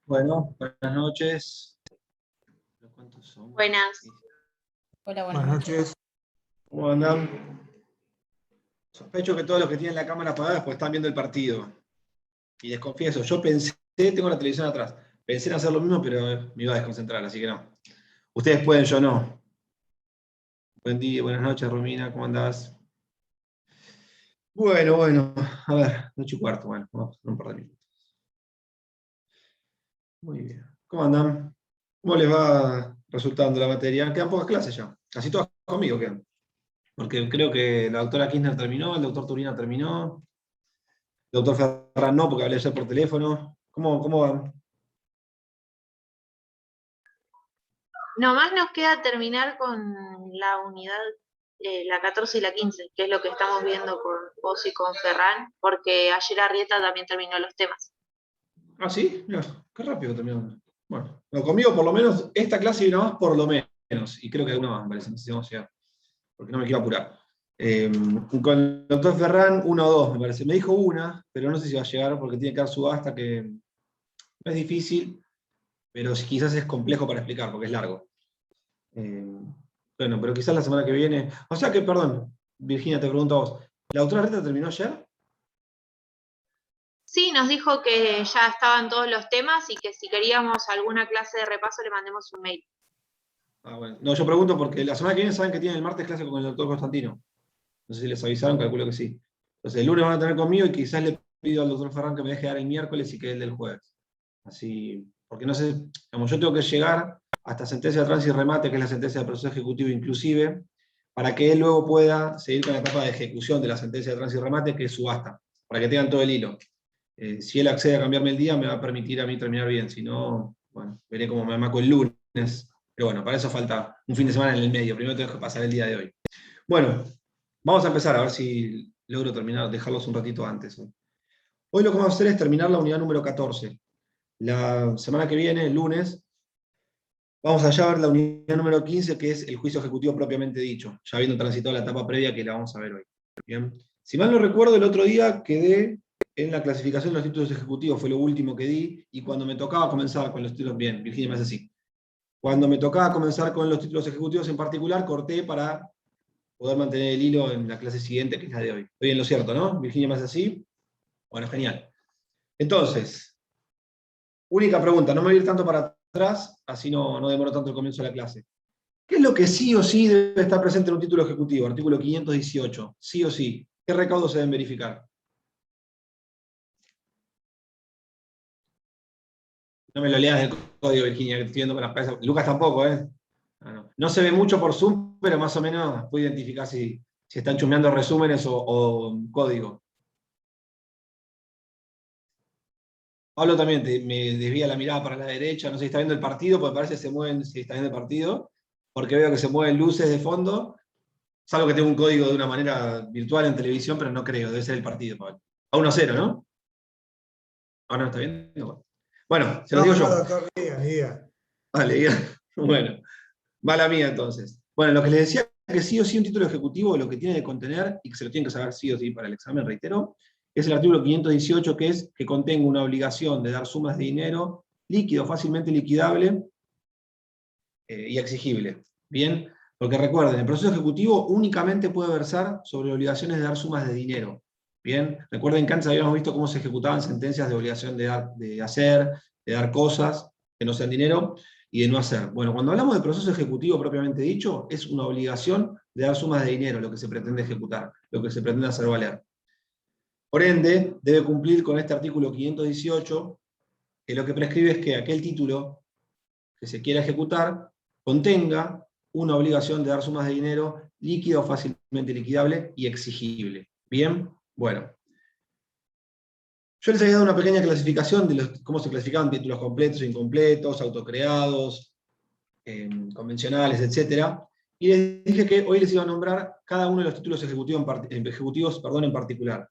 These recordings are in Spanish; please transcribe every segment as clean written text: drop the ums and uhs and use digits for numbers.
Bueno, buenas noches. ¿Cuántos son? Buenas. Hola, buenas noches. ¿Cómo andan? Sospecho que todos los que tienen la cámara apagada es porque están viendo el partido. Y les confieso, yo pensé, tengo la televisión atrás, pensé en hacer lo mismo, pero me iba a desconcentrar, así que no. Ustedes pueden, yo no. Buen día, buenas noches, Romina, ¿cómo andás? Bueno, a ver, 8:15, bueno, vamos a un par de minutos. Muy bien. ¿Cómo andan? ¿Cómo les va resultando la materia? Quedan pocas clases ya. Casi todas conmigo quedan. Porque creo que la doctora Kirchner terminó, el doctor Turina terminó, el doctor Ferran no, porque hablé ayer por teléfono. ¿Cómo van? Nomás nos queda terminar con la unidad, la 14 y la 15, que es lo que estamos viendo con vos y con Ferran, porque ayer Arrieta también terminó los temas. Ah, ¿sí? Mirá, qué rápido terminó. Bueno, conmigo por lo menos esta clase y una más por lo menos, y creo que alguna más, me parece, no sé si vamos a llegar, porque no me quiero apurar. Con el doctor Ferran, 1 o 2, me parece. Me dijo una, pero no sé si va a llegar porque tiene que dar subasta, que no es difícil, pero quizás es complejo para explicar, porque es largo. Bueno, pero quizás la semana que viene. O sea que, perdón, Virginia, te pregunto a vos. ¿La doctora Reta terminó ayer? Sí, nos dijo que ya estaban todos los temas y que si queríamos alguna clase de repaso le mandemos un mail. Ah, bueno. No, yo pregunto porque la semana que viene saben que tienen el martes clase con el doctor Constantino. No sé si les avisaron, calculo que sí. Entonces el lunes van a tener conmigo y quizás le pido al doctor Ferran que me deje dar el miércoles y que él del jueves. Así, porque no sé, como yo tengo que llegar hasta sentencia de tránsito y remate, que es la sentencia de proceso ejecutivo inclusive, para que él luego pueda seguir con la etapa de ejecución de la sentencia de tránsito y remate, que es subasta, para que tengan todo el hilo. Si él accede a cambiarme el día, me va a permitir a mí terminar bien. Si no, bueno, veré cómo me amaco el lunes. Pero bueno, para eso falta un fin de semana en el medio. Primero tengo que pasar el día de hoy. Bueno, vamos a empezar a ver si logro terminar, dejarlos un ratito antes. Hoy lo que vamos a hacer es terminar la unidad número 14. La semana que viene, el lunes, vamos allá a ver la unidad número 15, que es el juicio ejecutivo propiamente dicho, ya habiendo transitado la etapa previa que la vamos a ver hoy. Bien. Si mal no recuerdo, el otro día quedé en la clasificación de los títulos ejecutivos, fue lo último que di, y cuando me tocaba comenzar con los títulos, bien, Virginia me hace así. Cuando me tocaba comenzar con los títulos ejecutivos en particular, corté para poder mantener el hilo en la clase siguiente, que es la de hoy. Estoy en lo cierto, ¿no? Virginia me hace así. Bueno, genial. Entonces, única pregunta, no me voy a ir tanto para atrás, así no demoro tanto el comienzo de la clase. ¿Qué es lo que sí o sí debe estar presente en un título ejecutivo? Artículo 518. Sí o sí. ¿Qué recaudos se deben verificar? No me lo leas del código, Virginia, que estoy viendo con las cabezas. Lucas tampoco, ¿eh? No se ve mucho por Zoom, pero más o menos puedo identificar si están chusmeando resúmenes o código. Pablo también me desvía la mirada para la derecha, no sé si está viendo el partido, porque parece que se mueven, si está viendo el partido, porque veo que se mueven luces de fondo, salvo que tengo un código de una manera virtual en televisión, pero no creo, debe ser el partido, Pablo. A 1-0, ¿no? Ahora no está viendo. Bueno, se los digo yo. Doctor, diga. Vale, diga. Bueno, va la mía entonces. Bueno, lo que les decía que sí o sí un título ejecutivo lo que tiene que contener, y que se lo tienen que saber sí o sí para el examen, reitero, es el artículo 518, que es que contenga una obligación de dar sumas de dinero líquido, fácilmente liquidable y exigible. Bien, porque recuerden, el proceso ejecutivo únicamente puede versar sobre obligaciones de dar sumas de dinero. Bien, recuerden que antes habíamos visto cómo se ejecutaban sentencias de obligación de hacer, de dar cosas que no sean dinero y de no hacer. Bueno, cuando hablamos de proceso ejecutivo propiamente dicho, es una obligación de dar sumas de dinero lo que se pretende ejecutar, lo que se pretende hacer valer. Por ende, debe cumplir con este artículo 518, que lo que prescribe es que aquel título que se quiera ejecutar contenga una obligación de dar sumas de dinero líquida o fácilmente liquidable y exigible. Bien, bueno. Yo les había dado una pequeña clasificación de cómo se clasificaban títulos completos e incompletos, autocreados, convencionales, etc. Y les dije que hoy les iba a nombrar cada uno de los títulos ejecutivos en particular.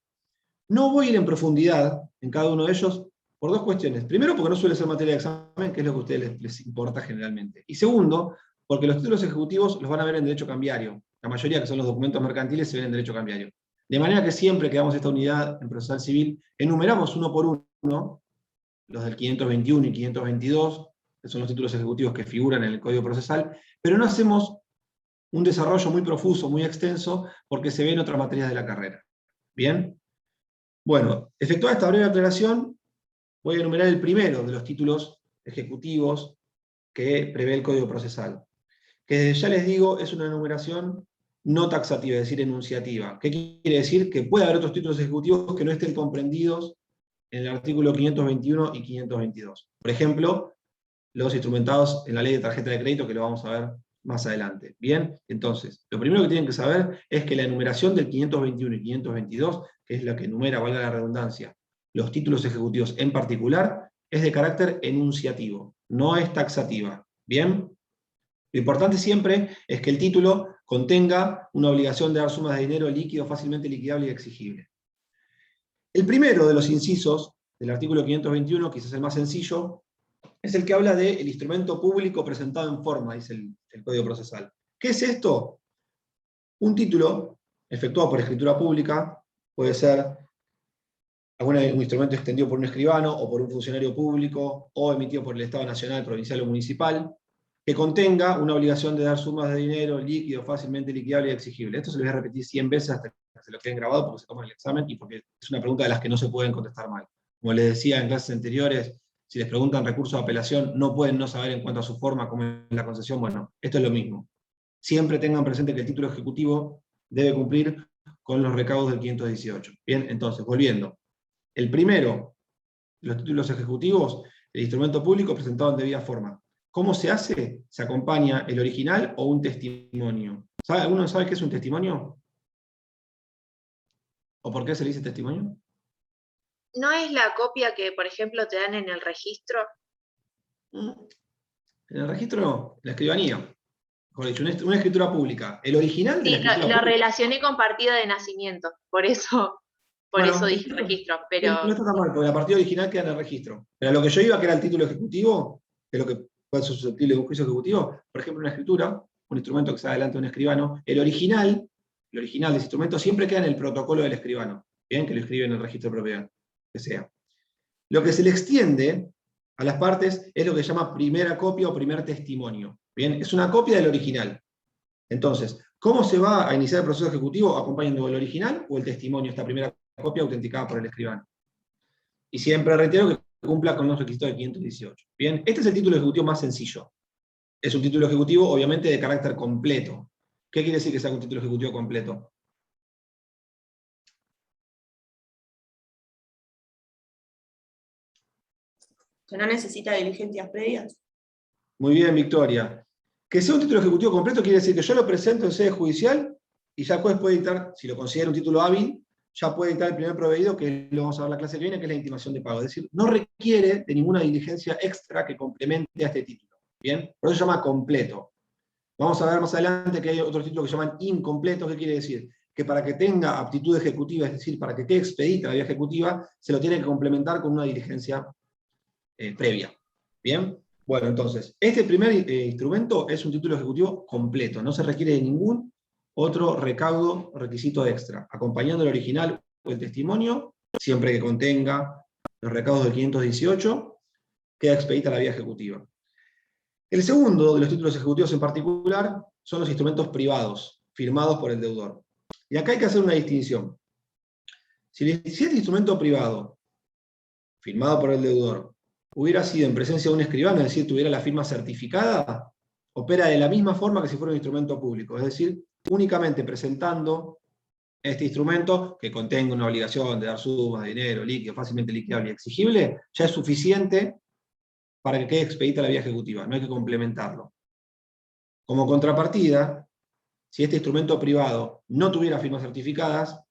No voy a ir en profundidad en cada uno de ellos por dos cuestiones. Primero, porque no suele ser materia de examen, que es lo que a ustedes les importa generalmente. Y segundo, porque los títulos ejecutivos los van a ver en derecho cambiario. La mayoría, que son los documentos mercantiles, se ven en derecho cambiario. De manera que siempre que damos esta unidad en procesal civil, enumeramos uno por uno, los del 521 y 522, que son los títulos ejecutivos que figuran en el Código Procesal, pero no hacemos un desarrollo muy profuso, muy extenso, porque se ve en otras materias de la carrera. ¿Bien? Bueno, efectuada esta breve aclaración, voy a enumerar el primero de los títulos ejecutivos que prevé el Código Procesal, que ya les digo, es una enumeración no taxativa, es decir, enunciativa. ¿Qué quiere decir? Que puede haber otros títulos ejecutivos que no estén comprendidos en el artículo 521 y 522. Por ejemplo, los instrumentados en la ley de tarjeta de crédito, que lo vamos a ver más adelante. Bien, entonces, lo primero que tienen que saber es que la enumeración del 521 y 522, que es la que enumera, valga la redundancia, los títulos ejecutivos en particular, es de carácter enunciativo, no es taxativa. Bien, lo importante siempre es que el título contenga una obligación de dar sumas de dinero líquido, fácilmente liquidable y exigible. El primero de los incisos del artículo 521, quizás el más sencillo, es el que habla del instrumento público presentado en forma, dice el Código Procesal. ¿Qué es esto? Un título efectuado por escritura pública, puede ser un instrumento extendido por un escribano o por un funcionario público, o emitido por el Estado Nacional, Provincial o Municipal, que contenga una obligación de dar sumas de dinero líquido, fácilmente liquidable y exigible. Esto se lo voy a repetir 100 veces hasta que se lo queden grabado, porque se toma el examen y porque es una pregunta de las que no se pueden contestar mal. Como les decía en clases anteriores, si les preguntan recurso de apelación, no pueden no saber en cuanto a su forma, cómo es la concesión. Bueno, esto es lo mismo. Siempre tengan presente que el título ejecutivo debe cumplir con los recaudos del 518. Bien, entonces, volviendo. El primero, los títulos ejecutivos, el instrumento público presentado en debida forma. ¿Cómo se hace? ¿Se acompaña el original o un testimonio? ¿Alguno sabe qué es un testimonio? ¿O por qué se le dice testimonio? ¿No es la copia que, por ejemplo, te dan en el registro? En el registro, la escribanía. Mejor dicho, una escritura pública. El original de la escritura lo pública. relacioné con partida de nacimiento, por eso dije registro, pero... No está tan mal, porque la partida original queda en el registro. Pero lo que yo iba, que era el título ejecutivo, que es lo que puede ser susceptible de un juicio ejecutivo, por ejemplo, una escritura, un instrumento que está delante de un escribano, el original de ese instrumento siempre queda en el protocolo del escribano, bien, que lo escribe en el registro de propiedad, que sea. Lo que se le extiende a las partes es lo que se llama primera copia o primer testimonio. Bien, es una copia del original. Entonces, ¿cómo se va a iniciar el proceso ejecutivo? ¿Acompañando el original o el testimonio, esta primera copia autenticada por el escribano? Y siempre reitero que cumpla con los requisitos de 518. Bien, este es el título ejecutivo más sencillo. Es un título ejecutivo, obviamente, de carácter completo. ¿Qué quiere decir que sea un título ejecutivo completo? ¿Que no necesita diligencias previas? Muy bien, Victoria. Que sea un título ejecutivo completo quiere decir que yo lo presento en sede judicial y ya el juez puede dictar, si lo considera un título hábil, ya puede dictar el primer proveído, que lo vamos a ver la clase que viene, que es la intimación de pago. Es decir, no requiere de ninguna diligencia extra que complemente a este título. ¿Bien? Por eso se llama completo. Vamos a ver más adelante que hay otros títulos que se llaman incompletos. ¿Qué quiere decir? Que para que tenga aptitud ejecutiva, es decir, para que quede expedita la vía ejecutiva, se lo tiene que complementar con una diligencia previa. ¿Bien? Bueno, entonces, este primer instrumento es un título ejecutivo completo. No se requiere de ningún otro recaudo o requisito extra. Acompañando el original o el testimonio, siempre que contenga los recaudos del 518, queda expedita la vía ejecutiva. El segundo de los títulos ejecutivos en particular son los instrumentos privados, firmados por el deudor. Y acá hay que hacer una distinción. Si este instrumento privado, firmado por el deudor, hubiera sido en presencia de un escribano, es decir, tuviera la firma certificada, opera de la misma forma que si fuera un instrumento público, es decir, únicamente presentando este instrumento que contenga una obligación de dar sumas de dinero líquido, fácilmente liquidable y exigible, ya es suficiente para que quede expedita la vía ejecutiva, no hay que complementarlo. Como contrapartida, si este instrumento privado no tuviera firmas certificadas,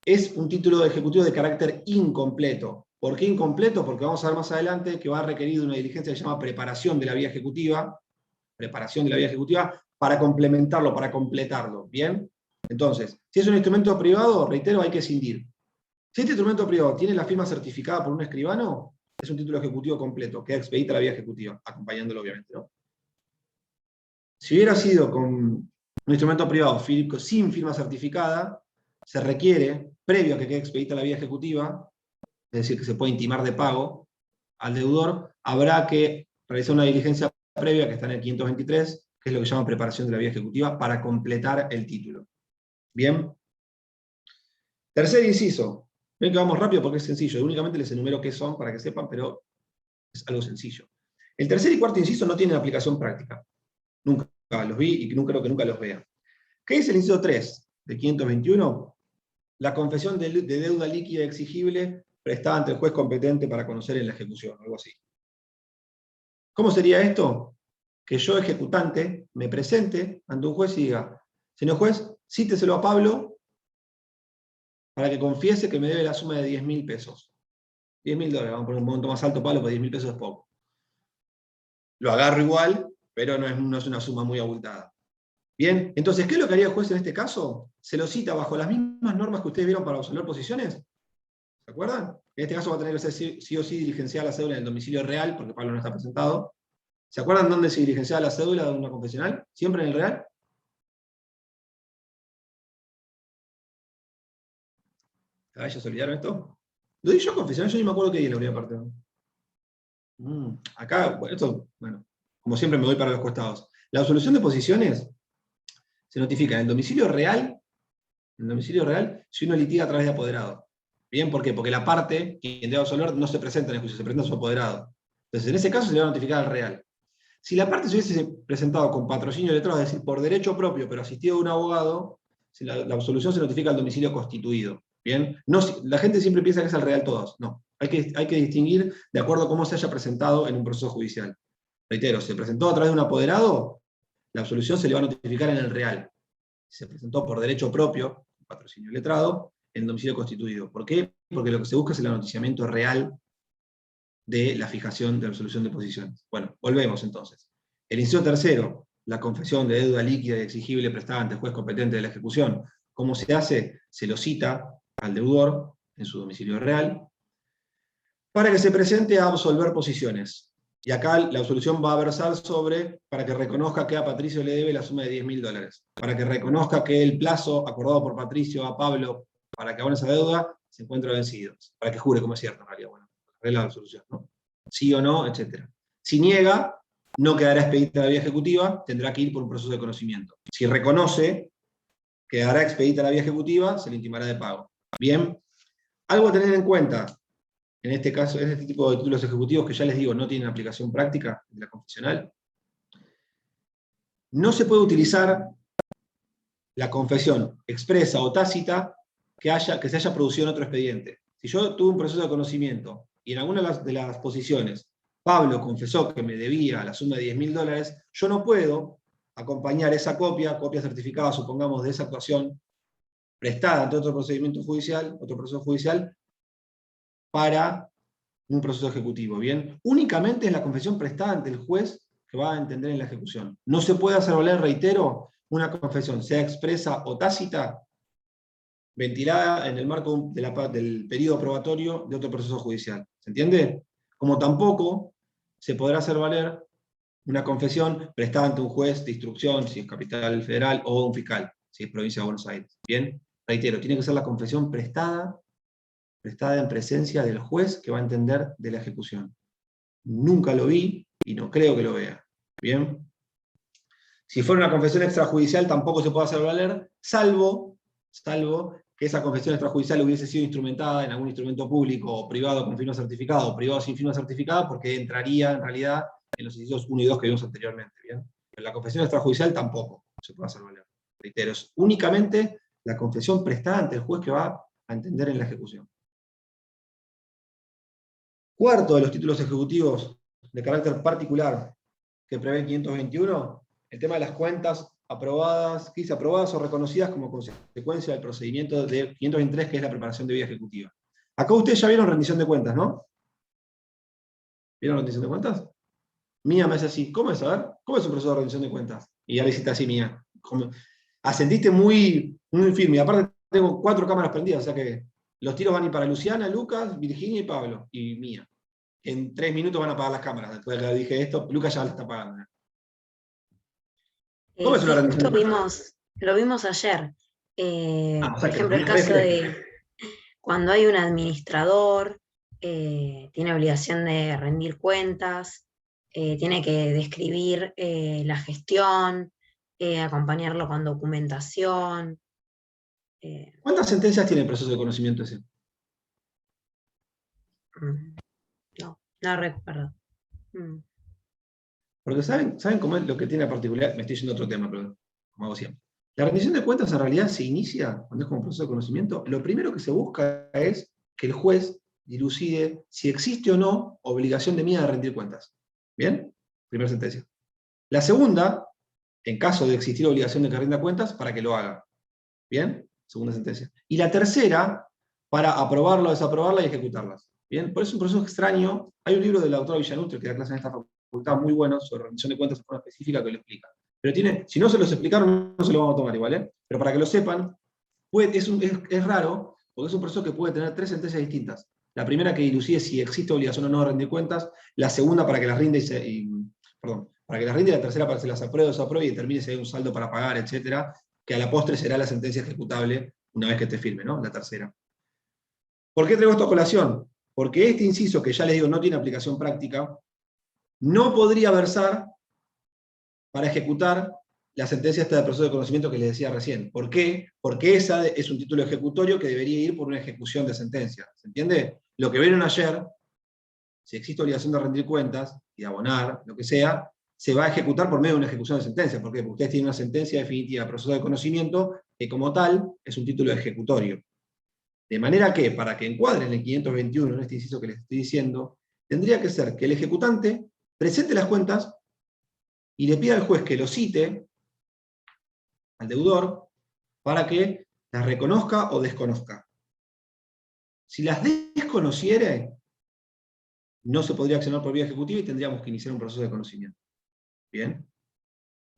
es un título ejecutivo de carácter incompleto. ¿Por qué incompleto? Porque vamos a ver más adelante que va a requerir una diligencia que se llama preparación de la vía ejecutiva, para complementarlo, para completarlo. ¿Bien? Entonces, si es un instrumento privado, reitero, hay que escindir. Si este instrumento privado tiene la firma certificada por un escribano, es un título ejecutivo completo, queda expedita la vía ejecutiva, acompañándolo obviamente, ¿no? Si hubiera sido con Un instrumento privado sin firma certificada se requiere, previo a que quede expedita la vía ejecutiva, es decir, que se puede intimar de pago al deudor, habrá que realizar una diligencia previa que está en el 523, que es lo que se llama preparación de la vía ejecutiva, para completar el título. Bien. Tercer inciso. Ven que vamos rápido porque es sencillo. Únicamente les enumero qué son para que sepan, pero es algo sencillo. El tercer y cuarto inciso no tienen aplicación práctica. Nunca los vi y creo que nunca los vean. ¿Qué es el inciso 3 de 521? La confesión de deuda líquida exigible prestada ante el juez competente para conocer en la ejecución, algo así. ¿Cómo sería esto? Que yo, ejecutante, me presente ante un juez y diga, señor juez, cíteselo a Pablo para que confiese que me debe la suma de 10.000 pesos. 10.000 dólares, vamos a poner un monto más alto, Pablo, porque 10.000 pesos es poco. Lo agarro igual, pero no es una suma muy abultada. Bien, entonces, ¿qué es lo que haría el juez en este caso? Se lo cita bajo las mismas normas que ustedes vieron para absolver posiciones. ¿Se acuerdan? En este caso va a tener que ser sí o sí diligenciada la cédula en el domicilio real, porque Pablo no está presentado. ¿Se acuerdan dónde se diligenciaba la cédula de una confesional? ¿Siempre en el real? ¿Ya se olvidaron esto? Lo di yo confesional, yo ni me acuerdo qué día en la primera parte. Acá, bueno, como siempre me voy para los costados. La absolución de posiciones se notifica en el domicilio real, si uno litiga a través de apoderado. ¿Bien? ¿Por qué? Porque la parte, quien debe absolver, no se presenta en el juicio, se presenta a su apoderado. Entonces, en ese caso se le va a notificar al real. Si la parte se hubiese presentado con patrocinio letrado, es decir, por derecho propio, pero asistido de un abogado, la absolución se notifica al domicilio constituido. ¿Bien? No, la gente siempre piensa que es al real todos. No. Hay que distinguir de acuerdo a cómo se haya presentado en un proceso judicial. Reitero, se presentó a través de un apoderado, la absolución se le va a notificar en el real. Se presentó por derecho propio, patrocinio letrado, en el domicilio constituido. ¿Por qué? Porque lo que se busca es el anoticiamiento real de la fijación de la absolución de posiciones. Bueno, volvemos entonces. El inciso tercero, la confesión de deuda líquida y exigible prestada ante el juez competente de la ejecución. ¿Cómo se hace? Se lo cita al deudor en su domicilio real para que se presente a absolver posiciones. Y acá la absolución va a versar sobre, para que reconozca que a Patricio le debe la suma de 10.000 dólares. Para que reconozca que el plazo acordado por Patricio a Pablo para que abone esa deuda se encuentra vencido. Para que jure como es cierto, en realidad. Bueno, regla de absolución, ¿no? Sí o no, etc. Si niega, no quedará expedita la vía ejecutiva, tendrá que ir por un proceso de conocimiento. Si reconoce, quedará expedita la vía ejecutiva, se le intimará de pago. Bien, algo a tener en cuenta. En este caso, en este tipo de títulos ejecutivos que ya les digo no tienen aplicación práctica de la confesional, no se puede utilizar la confesión expresa o tácita que se haya producido en otro expediente. Si yo tuve un proceso de conocimiento y en alguna de las posiciones Pablo confesó que me debía la suma de 10.000 dólares, yo no puedo acompañar esa copia certificada, supongamos, de esa actuación prestada ante otro procedimiento judicial, otro proceso judicial, para un proceso ejecutivo, ¿bien? Únicamente es la confesión prestada ante el juez que va a entender en la ejecución. No se puede hacer valer, reitero, una confesión, sea expresa o tácita, ventilada en el marco del periodo probatorio de otro proceso judicial. ¿Se entiende? Como tampoco se podrá hacer valer una confesión prestada ante un juez de instrucción, si es capital federal, o un fiscal, si es provincia de Buenos Aires. ¿Bien? Reitero, tiene que ser la confesión prestada en presencia del juez que va a entender de la ejecución. Nunca lo vi y no creo que lo vea. ¿Bien? Si fuera una confesión extrajudicial tampoco se puede hacer valer, salvo que esa confesión extrajudicial hubiese sido instrumentada en algún instrumento público o privado con firma certificada o privado sin firma certificada, porque entraría en realidad en los incisos 1 y 2 que vimos anteriormente. ¿Bien? Pero la confesión extrajudicial tampoco se puede hacer valer. Reitero, es únicamente la confesión prestada ante el juez que va a entender en la ejecución. Cuarto de los títulos ejecutivos de carácter particular que prevé el 521, el tema de las cuentas aprobadas o reconocidas como consecuencia del procedimiento de 523, que es la preparación de vía ejecutiva. Acá ustedes ya vieron rendición de cuentas, ¿no? ¿Vieron rendición de cuentas? Mía me hace así, ¿cómo es? A ver, ¿cómo es un proceso de rendición de cuentas? Y ya le hiciste así, Mía. Ascendiste muy firme, y aparte tengo 4 cámaras prendidas, o sea que los tiros van a ir para Luciana, Lucas, Virginia y Pablo, y Mía. En 3 minutos van a apagar las cámaras. Después de que dije esto, Lucas ya la está apagando. ¿Cómo es una rendición? Lo vimos ayer. O Por sea, que ejemplo, el los caso refleja. de cuando hay un administrador, tiene obligación de rendir cuentas, tiene que describir la gestión, acompañarlo con documentación. ¿Cuántas sentencias tiene el proceso de conocimiento ese? No recuerdo. Porque ¿saben cómo es lo que tiene a particular? Me estoy yendo a otro tema, pero como hago siempre. La rendición de cuentas en realidad se inicia cuando es como proceso de conocimiento. Lo primero que se busca es que el juez dilucide si existe o no obligación de mía de rendir cuentas. ¿Bien? Primera sentencia. La segunda, en caso de existir obligación de que rinda cuentas, para que lo haga. ¿Bien? Segunda sentencia. Y la tercera, para aprobarla o desaprobarla y ejecutarlas. ¿Bien? Por eso es un proceso extraño. Hay un libro de la doctora Villanutre que da clase en esta facultad muy bueno sobre rendición de cuentas de forma específica que lo explica. Pero si no se los explicaron, no se lo vamos a tomar igual, ¿eh? Pero para que lo sepan, es raro, porque es un proceso que puede tener 3 sentencias distintas. La primera que dilucide si existe obligación o no de rendir cuentas, la segunda para que las rinde para que las rinde, y la tercera para que se las apruebe o desapruebe y determine si hay un saldo para pagar, etcétera, que a la postre será la sentencia ejecutable una vez que esté firme, ¿no? La tercera. ¿Por qué traigo esto a colación? Porque este inciso, que ya les digo no tiene aplicación práctica, no podría versar para ejecutar la sentencia esta de proceso de conocimiento que les decía recién. ¿Por qué? Porque esa es un título ejecutorio que debería ir por una ejecución de sentencia. ¿Se entiende? Lo que vieron ayer, si existe obligación de rendir cuentas y de abonar, lo que sea, se va a ejecutar por medio de una ejecución de sentencia. ¿Por qué? Porque ustedes tienen una sentencia definitiva de proceso de conocimiento que como tal es un título ejecutorio. De manera que, para que encuadren el 521 en este inciso que les estoy diciendo, tendría que ser que el ejecutante presente las cuentas y le pida al juez que lo cite al deudor para que las reconozca o desconozca. Si las desconociere, no se podría accionar por vía ejecutiva y tendríamos que iniciar un proceso de conocimiento. ¿Bien?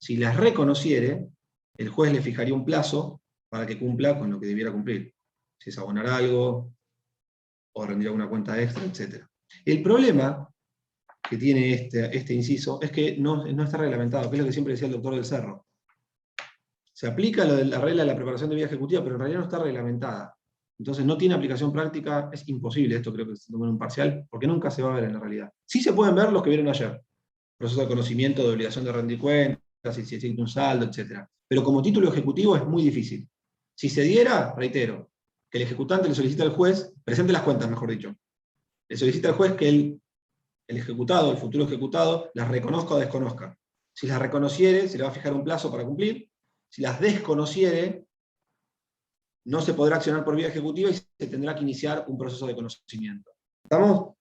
Si las reconociere, el juez le fijaría un plazo para que cumpla con lo que debiera cumplir. Si es abonar algo, o rendir alguna cuenta extra, etc. El problema que tiene este inciso es que no está reglamentado, que es lo que siempre decía el doctor del Cerro. Se aplica la regla de la preparación de vía ejecutiva, pero en realidad no está reglamentada. Entonces no tiene aplicación práctica, es imposible, esto creo que se toma en un parcial, porque nunca se va a ver en la realidad. Sí se pueden ver los que vieron ayer. Proceso de conocimiento, de obligación de rendir cuentas, si existe un saldo, etc. Pero como título ejecutivo es muy difícil. Si se diera, reitero, que el ejecutante le solicita al juez, presente las cuentas, mejor dicho, le solicita al juez que el ejecutado, el futuro ejecutado, las reconozca o desconozca. Si las reconociere, se le va a fijar un plazo para cumplir. Si las desconociere, no se podrá accionar por vía ejecutiva y se tendrá que iniciar un proceso de conocimiento. ¿Estamos?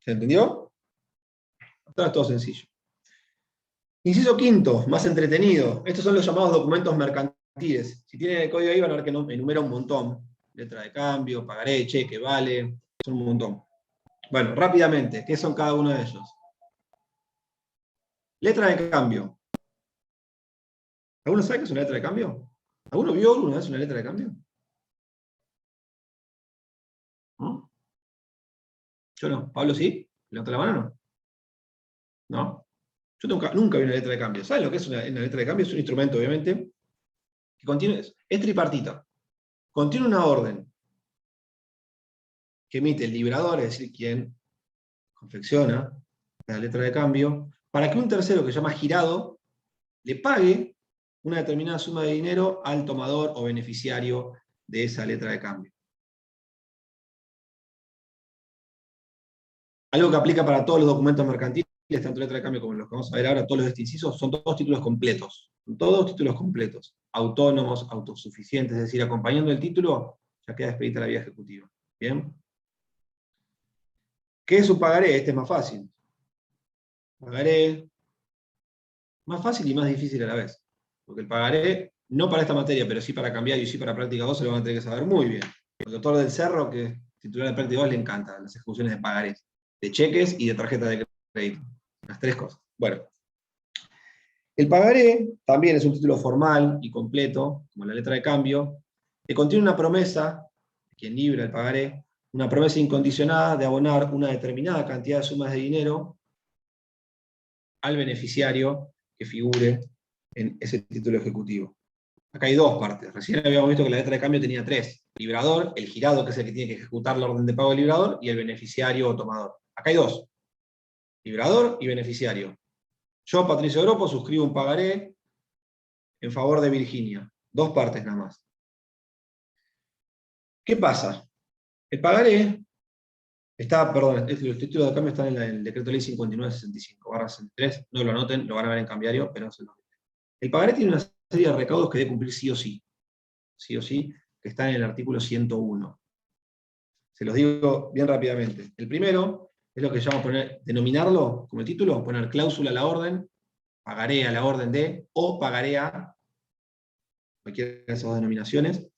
¿Se entendió? Ahora es todo sencillo. Inciso quinto, más entretenido. Estos son los llamados documentos mercantiles. Si tienen el código ahí van a ver que enumera un montón. Letra de cambio, pagaré, cheque, vale, son un montón. Bueno, rápidamente, ¿qué son cada uno de ellos? Letra de cambio. ¿Alguno sabe qué es una letra de cambio? ¿Alguno vio alguna vez una letra de cambio? ¿No? Yo no. ¿Pablo sí? ¿Levanta la mano? ¿No? Yo nunca vi una letra de cambio. ¿Saben lo que es una letra de cambio? Es un instrumento, obviamente, que contiene, es tripartita. Contiene una orden que emite el librador, es decir, quien confecciona la letra de cambio, para que un tercero que se llama girado le pague una determinada suma de dinero al tomador o beneficiario de esa letra de cambio. Algo que aplica para todos los documentos mercantiles, tanto letra de cambio como los que vamos a ver ahora, todos los de este inciso, son todos títulos completos. Son todos títulos completos. Autónomos, autosuficientes, es decir, acompañando el título, ya queda expedita la vía ejecutiva. ¿Bien? ¿Qué es un pagaré? Este es más fácil. Pagaré, más fácil y más difícil a la vez. Porque el pagaré, no para esta materia, pero sí para cambiar y sí para práctica 2, se lo van a tener que saber muy bien. El doctor del Cerro, que es titular de práctica 2, le encanta las ejecuciones de pagarés, de cheques y de tarjeta de crédito. Las tres cosas. Bueno. El pagaré también es un título formal y completo, como la letra de cambio, que contiene una promesa, quien libra el pagaré, una promesa incondicionada de abonar una determinada cantidad de sumas de dinero al beneficiario que figure en ese título ejecutivo. Acá hay dos partes. Recién habíamos visto que la letra de cambio tenía tres. Librador, el girado, que es el que tiene que ejecutar la orden de pago del librador, y el beneficiario o tomador. Acá hay dos. Librador y beneficiario. Yo, Patricio Gropo, suscribo un pagaré en favor de Virginia. Dos partes nada más. ¿Qué pasa? El pagaré está, perdón, los títulos de cambio están en el decreto ley 5965/63. No lo anoten, lo van a ver en cambiario, pero no se lo anoten. El pagaré tiene una serie de recaudos que debe cumplir sí o sí. Sí o sí, que están en el artículo 101. Se los digo bien rápidamente. El primero es lo que llamamos poner, denominarlo como el título, poner cláusula a la orden, pagaré a la orden de, o pagaré a cualquiera de esas dos denominaciones. Tiene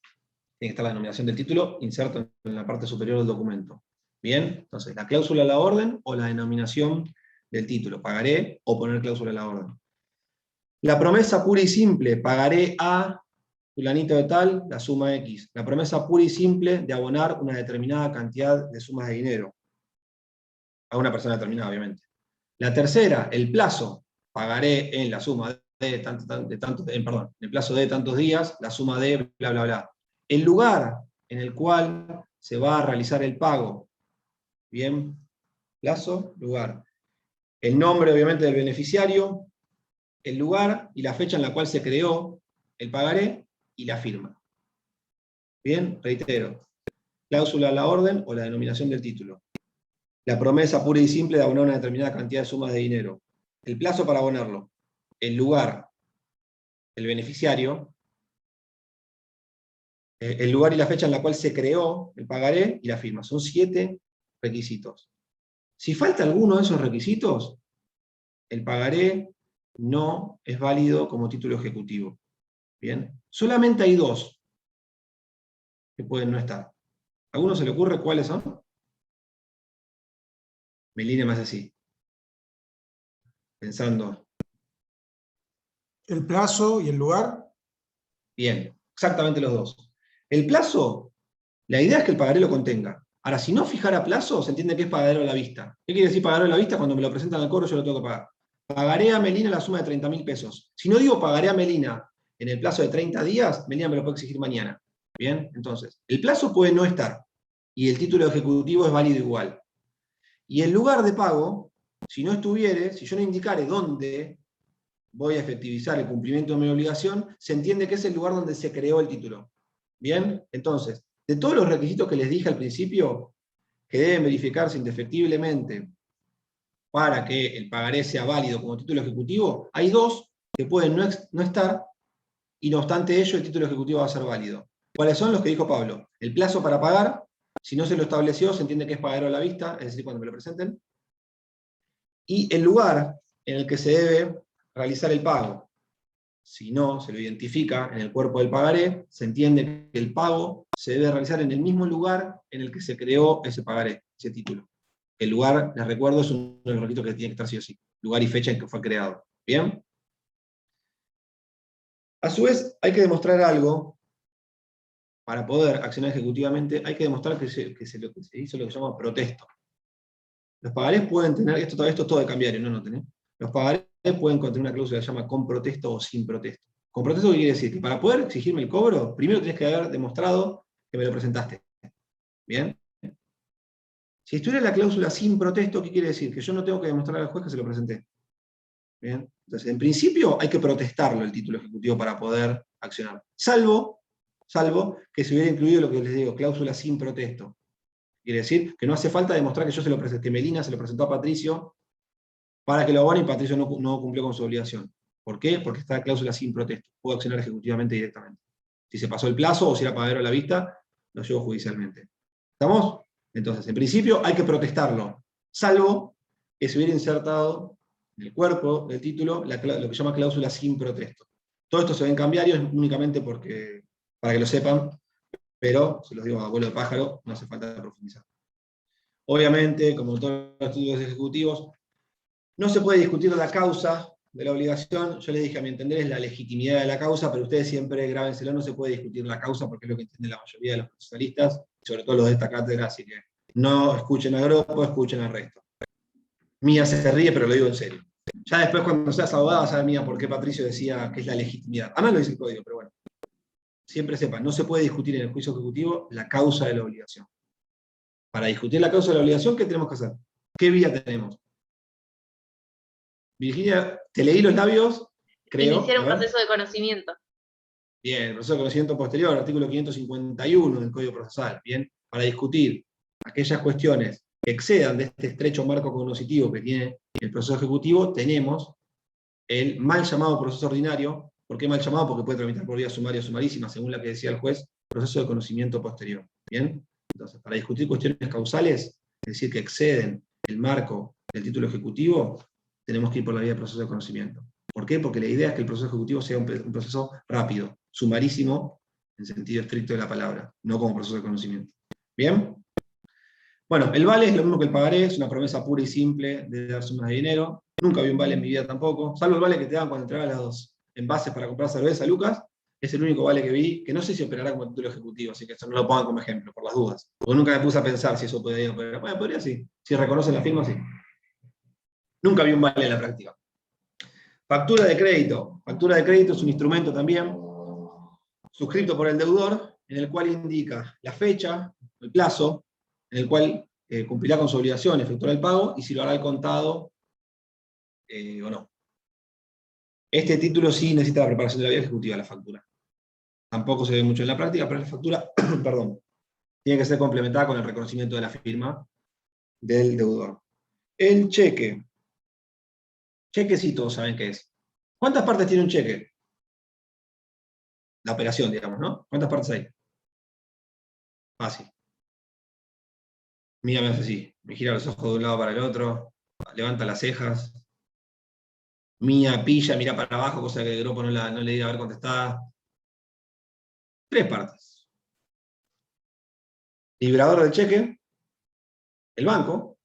que estar la denominación del título inserto en la parte superior del documento. Bien, entonces la cláusula a la orden o la denominación del título, pagaré o poner cláusula a la orden. La promesa pura y simple, pagaré a fulanito de tal, la suma X. La promesa pura y simple de abonar una determinada cantidad de sumas de dinero. A una persona determinada, obviamente. La tercera, el plazo, pagaré en la suma de en el plazo de tantos días, la suma de bla, bla, bla. El lugar en el cual se va a realizar el pago. Bien, plazo, lugar. El nombre, obviamente, del beneficiario, el lugar y la fecha en la cual se creó el pagaré y la firma. Bien, reitero. Cláusula a la orden o la denominación del título. La promesa pura y simple de abonar una determinada cantidad de sumas de dinero. El plazo para abonarlo. El lugar, el beneficiario, el lugar y la fecha en la cual se creó el pagaré y la firma. Son 7 requisitos. Si falta alguno de esos requisitos, el pagaré no es válido como título ejecutivo. Bien, solamente hay 2 que pueden no estar. ¿A alguno se le ocurre cuáles son? Melina más así. Pensando. ¿El plazo y el lugar? Bien, exactamente los 2. El plazo, la idea es que el pagaré lo contenga. Ahora, si no fijara plazo, se entiende que es pagadero a la vista. ¿Qué quiere decir pagadero a la vista? Cuando me lo presentan al cobro yo lo tengo que pagar. Pagaré a Melina la suma de 30.000 pesos. Si no digo pagaré a Melina en el plazo de 30 días, Melina me lo puede exigir mañana. Bien, entonces, el plazo puede no estar. Y el título ejecutivo es válido igual. Y el lugar de pago, si no estuviere, si yo no indicare dónde voy a efectivizar el cumplimiento de mi obligación, se entiende que es el lugar donde se creó el título. Bien, entonces, de todos los requisitos que les dije al principio, que deben verificarse indefectiblemente para que el pagaré sea válido como título ejecutivo, hay 2 que pueden no estar, y no obstante ello, el título ejecutivo va a ser válido. ¿Cuáles son los que dijo Pablo? El plazo para pagar, si no se lo estableció, se entiende que es pagadero a la vista, es decir, cuando me lo presenten. Y el lugar en el que se debe realizar el pago. Si no se lo identifica en el cuerpo del pagaré, se entiende que el pago se debe realizar en el mismo lugar en el que se creó ese pagaré, ese título. El lugar, les recuerdo, es uno de los requisitos que tiene que estar sí o sí. Lugar y fecha en que fue creado. ¿Bien? A su vez, hay que demostrar algo. Para poder accionar ejecutivamente, hay que demostrar que se hizo lo que se llama protesto. Los pagarés pueden tener, esto es todo de cambiario, no noten, ¿eh? Los pagarés pueden contener una cláusula que se llama con protesto o sin protesto. Con protesto, ¿qué quiere decir? Que para poder exigirme el cobro, primero tienes que haber demostrado que me lo presentaste. ¿Bien? Si estuviera la cláusula sin protesto, ¿qué quiere decir? Que yo no tengo que demostrar al juez que se lo presenté. ¿Bien? Entonces, en principio, hay que protestarlo el título ejecutivo para poder accionar. Salvo que se hubiera incluido lo que les digo, cláusula sin protesto. Quiere decir que no hace falta demostrar que yo se lo presenté, que Melina se lo presentó a Patricio para que lo abone y Patricio no cumplió con su obligación. ¿Por qué? Porque está la cláusula sin protesto. Puedo accionar ejecutivamente directamente. Si se pasó el plazo o si era pagadero a la vista, lo llevo judicialmente. ¿Estamos? Entonces, en principio hay que protestarlo, salvo que se hubiera insertado en el cuerpo del título lo que se llama cláusula sin protesto. Todo esto se ve en cambiarios únicamente para que lo sepan, pero, se los digo a vuelo de pájaro, no hace falta profundizar. Obviamente, como en todos los estudios ejecutivos, no se puede discutir la causa de la obligación. Yo les dije, a mi entender, es la legitimidad de la causa, pero ustedes siempre grábenselo, no se puede discutir la causa porque es lo que entiende la mayoría de los procesalistas, sobre todo los de esta cátedra, así que no escuchen a Gropo, escuchen al resto. Mía se ríe, pero lo digo en serio. Ya después, cuando seas abogada, vas a ver, Mía, por qué Patricio decía que es la legitimidad. Además lo dice el código, pero bueno. siempre sepan, no se puede discutir en el juicio ejecutivo la causa de la obligación. Para discutir la causa de la obligación, ¿qué tenemos que hacer? ¿Qué vía tenemos? Virginia, te leí los labios, creo. Iniciar un a ver. proceso de conocimiento. Bien, el proceso de conocimiento posterior, artículo 551 del Código Procesal. Bien, para discutir aquellas cuestiones que excedan de este estrecho marco cognoscitivo que tiene el proceso ejecutivo, tenemos el mal llamado proceso ordinario. ¿Por qué mal llamado? Porque puede tramitar por vía sumaria o sumarísima, según la que decía el juez, proceso de conocimiento posterior. Bien, entonces, para discutir cuestiones causales, es decir, que exceden el marco del título ejecutivo, tenemos que ir por la vía del proceso de conocimiento. ¿Por qué? Porque la idea es que el proceso ejecutivo sea un proceso rápido, sumarísimo, en sentido estricto de la palabra, no como proceso de conocimiento. ¿Bien? Bueno, el vale es lo mismo que el pagaré, es una promesa pura y simple de dar sumas de dinero. Nunca vi un vale en mi vida tampoco, salvo el vale que te dan cuando entregas los envases para comprar cerveza, Lucas. Es el único vale que vi, que no sé si operará como título ejecutivo, así que eso no lo pongan como ejemplo, por las dudas. Porque nunca me puse a pensar si eso podría operar. Bueno, podría sí. Si reconocen la firma, sí. Nunca vi un vale en la práctica. Factura de crédito. Factura de crédito es un instrumento también, suscrito por el deudor, en el cual indica la fecha, el plazo, en el cual cumplirá con su obligación, efectuará el pago, y si lo hará al contado o no. Este título sí necesita la preparación de la vía ejecutiva de la factura. Tampoco se ve mucho en la práctica, pero la factura, perdón, tiene que ser complementada con el reconocimiento de la firma del deudor. El cheque. Cheque sí todos saben qué es. ¿Cuántas partes tiene un cheque? La operación, digamos, ¿no? ¿Cuántas partes hay? Fácil. Mira, me hace así. Me gira los ojos de un lado para el otro. Levanta las cejas. Mía pilla, mira para abajo, cosa que el grupo no le diga haber contestada. 3 partes. Librador del cheque. El banco,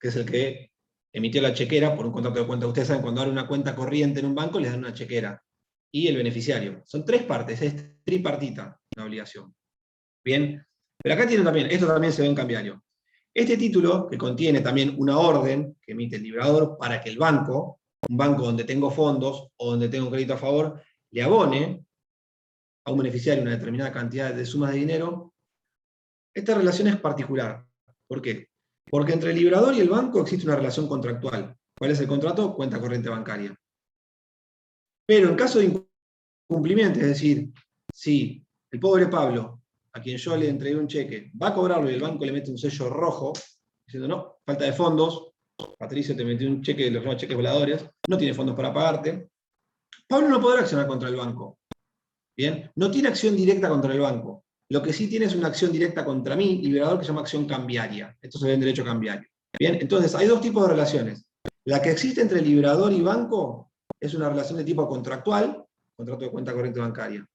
que es el que emitió la chequera por un contrato de cuenta. Ustedes saben, cuando abre una cuenta corriente en un banco, les dan una chequera. Y el beneficiario. Son 3 partes, es tripartita la obligación. Bien, pero acá tienen también, esto también se ve en cambiario. Este título, que contiene también una orden que emite el librador para que el banco, un banco donde tengo fondos o donde tengo crédito a favor, le abone a un beneficiario una determinada cantidad de sumas de dinero. Esta relación es particular. ¿Por qué? Porque entre el librador y el banco existe una relación contractual. ¿Cuál es el contrato? Cuenta corriente bancaria. Pero en caso de incumplimiento, es decir, si el pobre Pablo, a quien yo le entregué un cheque, va a cobrarlo y el banco le mete un sello rojo, diciendo, no, falta de fondos, Patricio te metió un cheque de los nuevos cheques voladores, no tiene fondos para pagarte, Pablo no podrá accionar contra el banco. ¿Bien? No tiene acción directa contra el banco. Lo que sí tiene es una acción directa contra mí, liberador, que se llama acción cambiaria. Esto se ve en derecho cambiario. Bien, entonces hay 2 tipos de relaciones. La que existe entre liberador y banco es una relación de tipo contractual, contrato de cuenta corriente bancaria.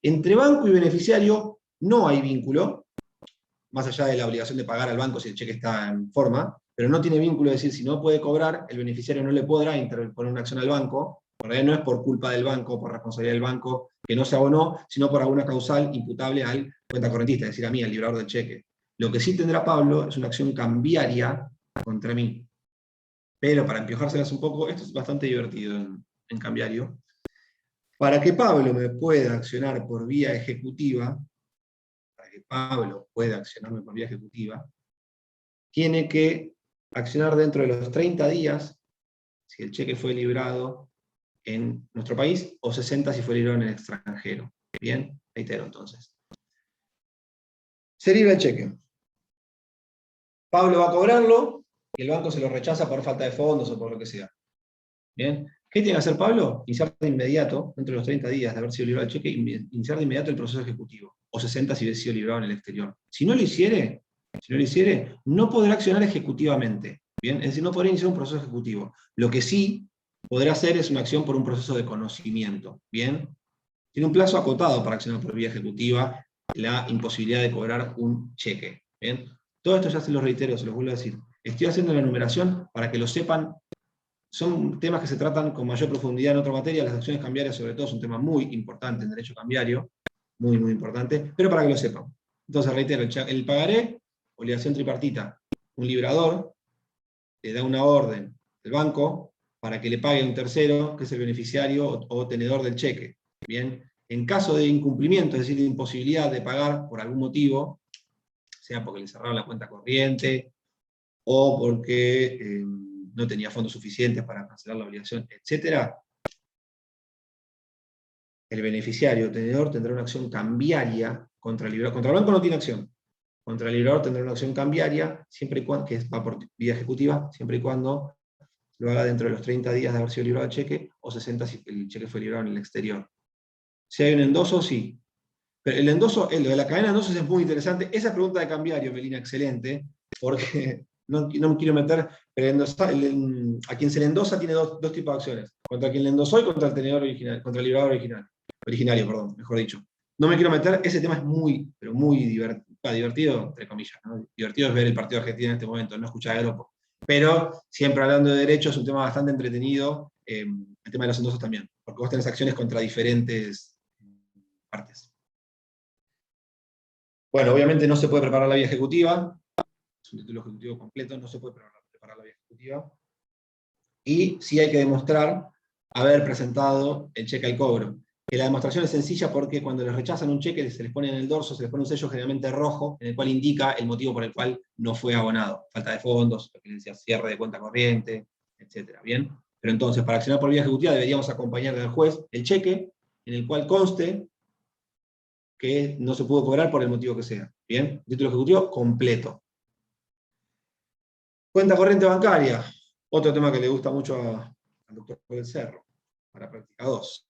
Entre banco y beneficiario no hay vínculo, más allá de la obligación de pagar al banco si el cheque está en forma, pero no tiene vínculo, es decir, si no puede cobrar, el beneficiario no le podrá interponer una acción al banco. En realidad no es por culpa del banco, por responsabilidad del banco que no se abonó, sino por alguna causal imputable al cuenta correntista, es decir, a mí, al librador del cheque. Lo que sí tendrá Pablo es una acción cambiaria contra mí. Pero para empiojárselas un poco, esto es bastante divertido en cambiario. Para que Pablo me pueda accionar por vía ejecutiva, tiene que accionar dentro de los 30 días, si el cheque fue librado en nuestro país, o 60 si fue librado en el extranjero. Bien, reitero entonces. Se libra el cheque. Pablo va a cobrarlo, y el banco se lo rechaza por falta de fondos o por lo que sea. Bien. ¿Qué tiene que hacer Pablo? Iniciar de inmediato, dentro de los 30 días de haber sido librado el cheque, iniciar de inmediato el proceso ejecutivo, o 60 si hubiese sido librado en el exterior. Si no lo hiciere, no podrá accionar ejecutivamente. Bien, es decir, no podrá iniciar un proceso ejecutivo. Lo que sí podrá hacer es una acción por un proceso de conocimiento. Bien, tiene un plazo acotado para accionar por vía ejecutiva, la imposibilidad de cobrar un cheque. Bien, todo esto ya se lo reitero, se los vuelvo a decir. Estoy haciendo la enumeración para que lo sepan. Son temas que se tratan con mayor profundidad en otra materia. Las acciones cambiarias, sobre todo, es un tema muy importante en derecho cambiario, muy, muy importante, pero para que lo sepan. Entonces, reitero, el pagaré, obligación tripartita. Un librador le da una orden al banco para que le pague a un tercero, que es el beneficiario o tenedor del cheque. Bien, en caso de incumplimiento, es decir, de imposibilidad de pagar por algún motivo, sea porque le cerraron la cuenta corriente, o porque no tenía fondos suficientes para cancelar la obligación, etc., el beneficiario tenedor tendrá una acción cambiaria contra el librador. Contra el banco no tiene acción. Contra el librador tendrá una acción cambiaria, siempre y cuando, que va por vía ejecutiva, siempre y cuando lo haga dentro de los 30 días de haber sido librado el cheque, o 60 si el cheque fue librado en el exterior. Si hay un endoso, sí. Pero el endoso, lo de la cadena de endosos es muy interesante. Esa pregunta de cambiario, Melina, excelente, porque no me quiero meter, pero a quien se le endosa tiene dos tipos de acciones. Contra quien le endosó y contra el tenedor original, contra el librador originario, perdón, mejor dicho. No me quiero meter, ese tema es muy, pero muy divertido, entre comillas, ¿no? Divertido es ver el partido argentino en este momento, no escuchar a Europa. Pero siempre hablando de derecho es un tema bastante entretenido, el tema de los endosos también, porque vos tenés acciones contra diferentes partes. Bueno, obviamente no se puede preparar la vía ejecutiva, es un título ejecutivo completo, no se puede preparar la vía ejecutiva, y sí hay que demostrar haber presentado el cheque al cobro. Que la demostración es sencilla porque cuando les rechazan un cheque se les pone en el dorso, se les pone un sello generalmente rojo, en el cual indica el motivo por el cual no fue abonado. Falta de fondos, lo que les decía, cierre de cuenta corriente, etc. ¿Bien? Pero entonces, para accionar por vía ejecutiva deberíamos acompañarle al juez el cheque, en el cual conste que no se pudo cobrar por el motivo que sea. ¿Bien? Título ejecutivo completo. Cuenta corriente bancaria. Otro tema que le gusta mucho al doctor del Cerro, para práctica 2.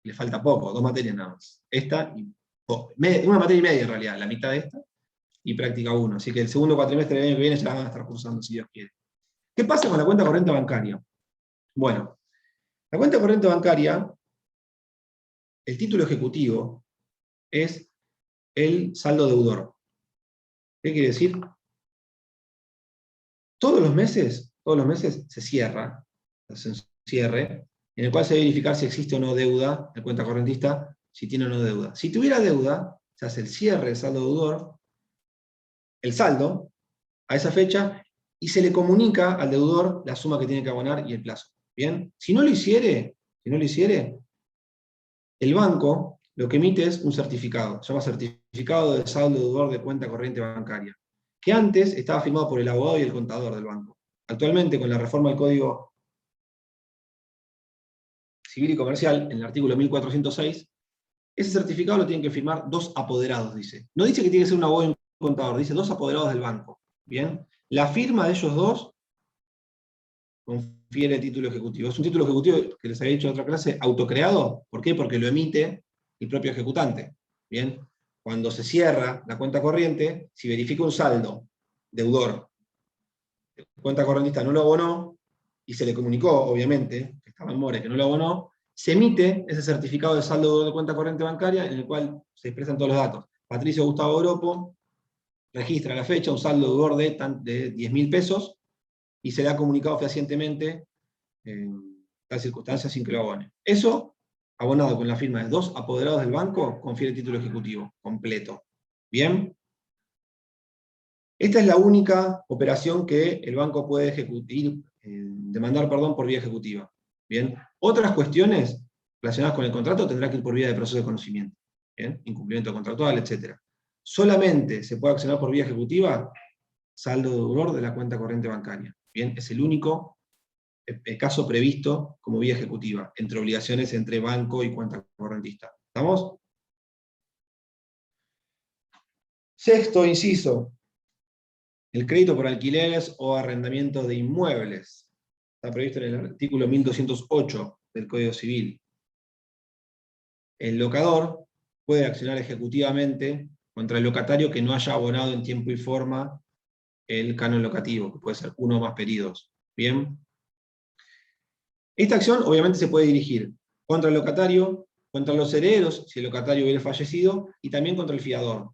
Le falta poco, 2 materias nada más. Esta y una materia y media en realidad, la mitad de esta, y práctica 1. Así que el segundo cuatrimestre del año que viene se la van a estar cursando, si Dios quiere. ¿Qué pasa con la cuenta corriente bancaria? Bueno, la cuenta corriente bancaria, el título ejecutivo, es el saldo deudor. ¿Qué quiere decir? Todos los meses se cierra, se hace un cierre, en el cual se debe verificar si existe o no deuda, el cuenta correntista, si tiene o no deuda. Si tuviera deuda, se hace el cierre del saldo deudor, el saldo, a esa fecha, y se le comunica al deudor la suma que tiene que abonar y el plazo. ¿Bien? Si no lo hiciere, el banco lo que emite es un certificado, se llama certificado de saldo deudor de cuenta corriente bancaria, que antes estaba firmado por el abogado y el contador del banco. Actualmente, con la reforma del Código Civil y Comercial, en el artículo 1406, ese certificado lo tienen que firmar 2 apoderados, dice. No dice que tiene que ser un abogado y un contador, dice 2 apoderados del banco. ¿Bien? La firma de ellos 2 confiere el título ejecutivo. Es un título ejecutivo, que les había dicho en otra clase, autocreado. ¿Por qué? Porque lo emite el propio ejecutante. ¿Bien? Cuando se cierra la cuenta corriente, si verifica un saldo deudor, la cuenta correntista no lo abonó, y se le comunicó, obviamente, que estaba en mora, que no lo abonó, se emite ese certificado de saldo deudor de cuenta corriente bancaria, en el cual se expresan todos los datos. Patricio Gustavo Oropo registra la fecha, un saldo deudor de 10.000 pesos, y se le ha comunicado fehacientemente en tal circunstancia sin que lo abone. Eso, abonado con la firma de 2 apoderados del banco, confiere título ejecutivo completo. ¿Bien? Esta es la única operación que el banco puede demandar por vía ejecutiva. ¿Bien? Otras cuestiones relacionadas con el contrato tendrá que ir por vía de proceso de conocimiento. ¿Bien? Incumplimiento contractual, etc. Solamente se puede accionar por vía ejecutiva saldo deudor de la cuenta corriente bancaria. ¿Bien? Es el único caso previsto como vía ejecutiva, entre obligaciones entre banco y cuenta correntista. ¿Estamos? Sexto inciso. El crédito por alquileres o arrendamientos de inmuebles. Está previsto en el artículo 1208 del Código Civil. El locador puede accionar ejecutivamente contra el locatario que no haya abonado en tiempo y forma el canon locativo, que puede ser 1 o más periodos. ¿Bien? Esta acción obviamente se puede dirigir contra el locatario, contra los herederos, si el locatario hubiera fallecido, y también contra el fiador.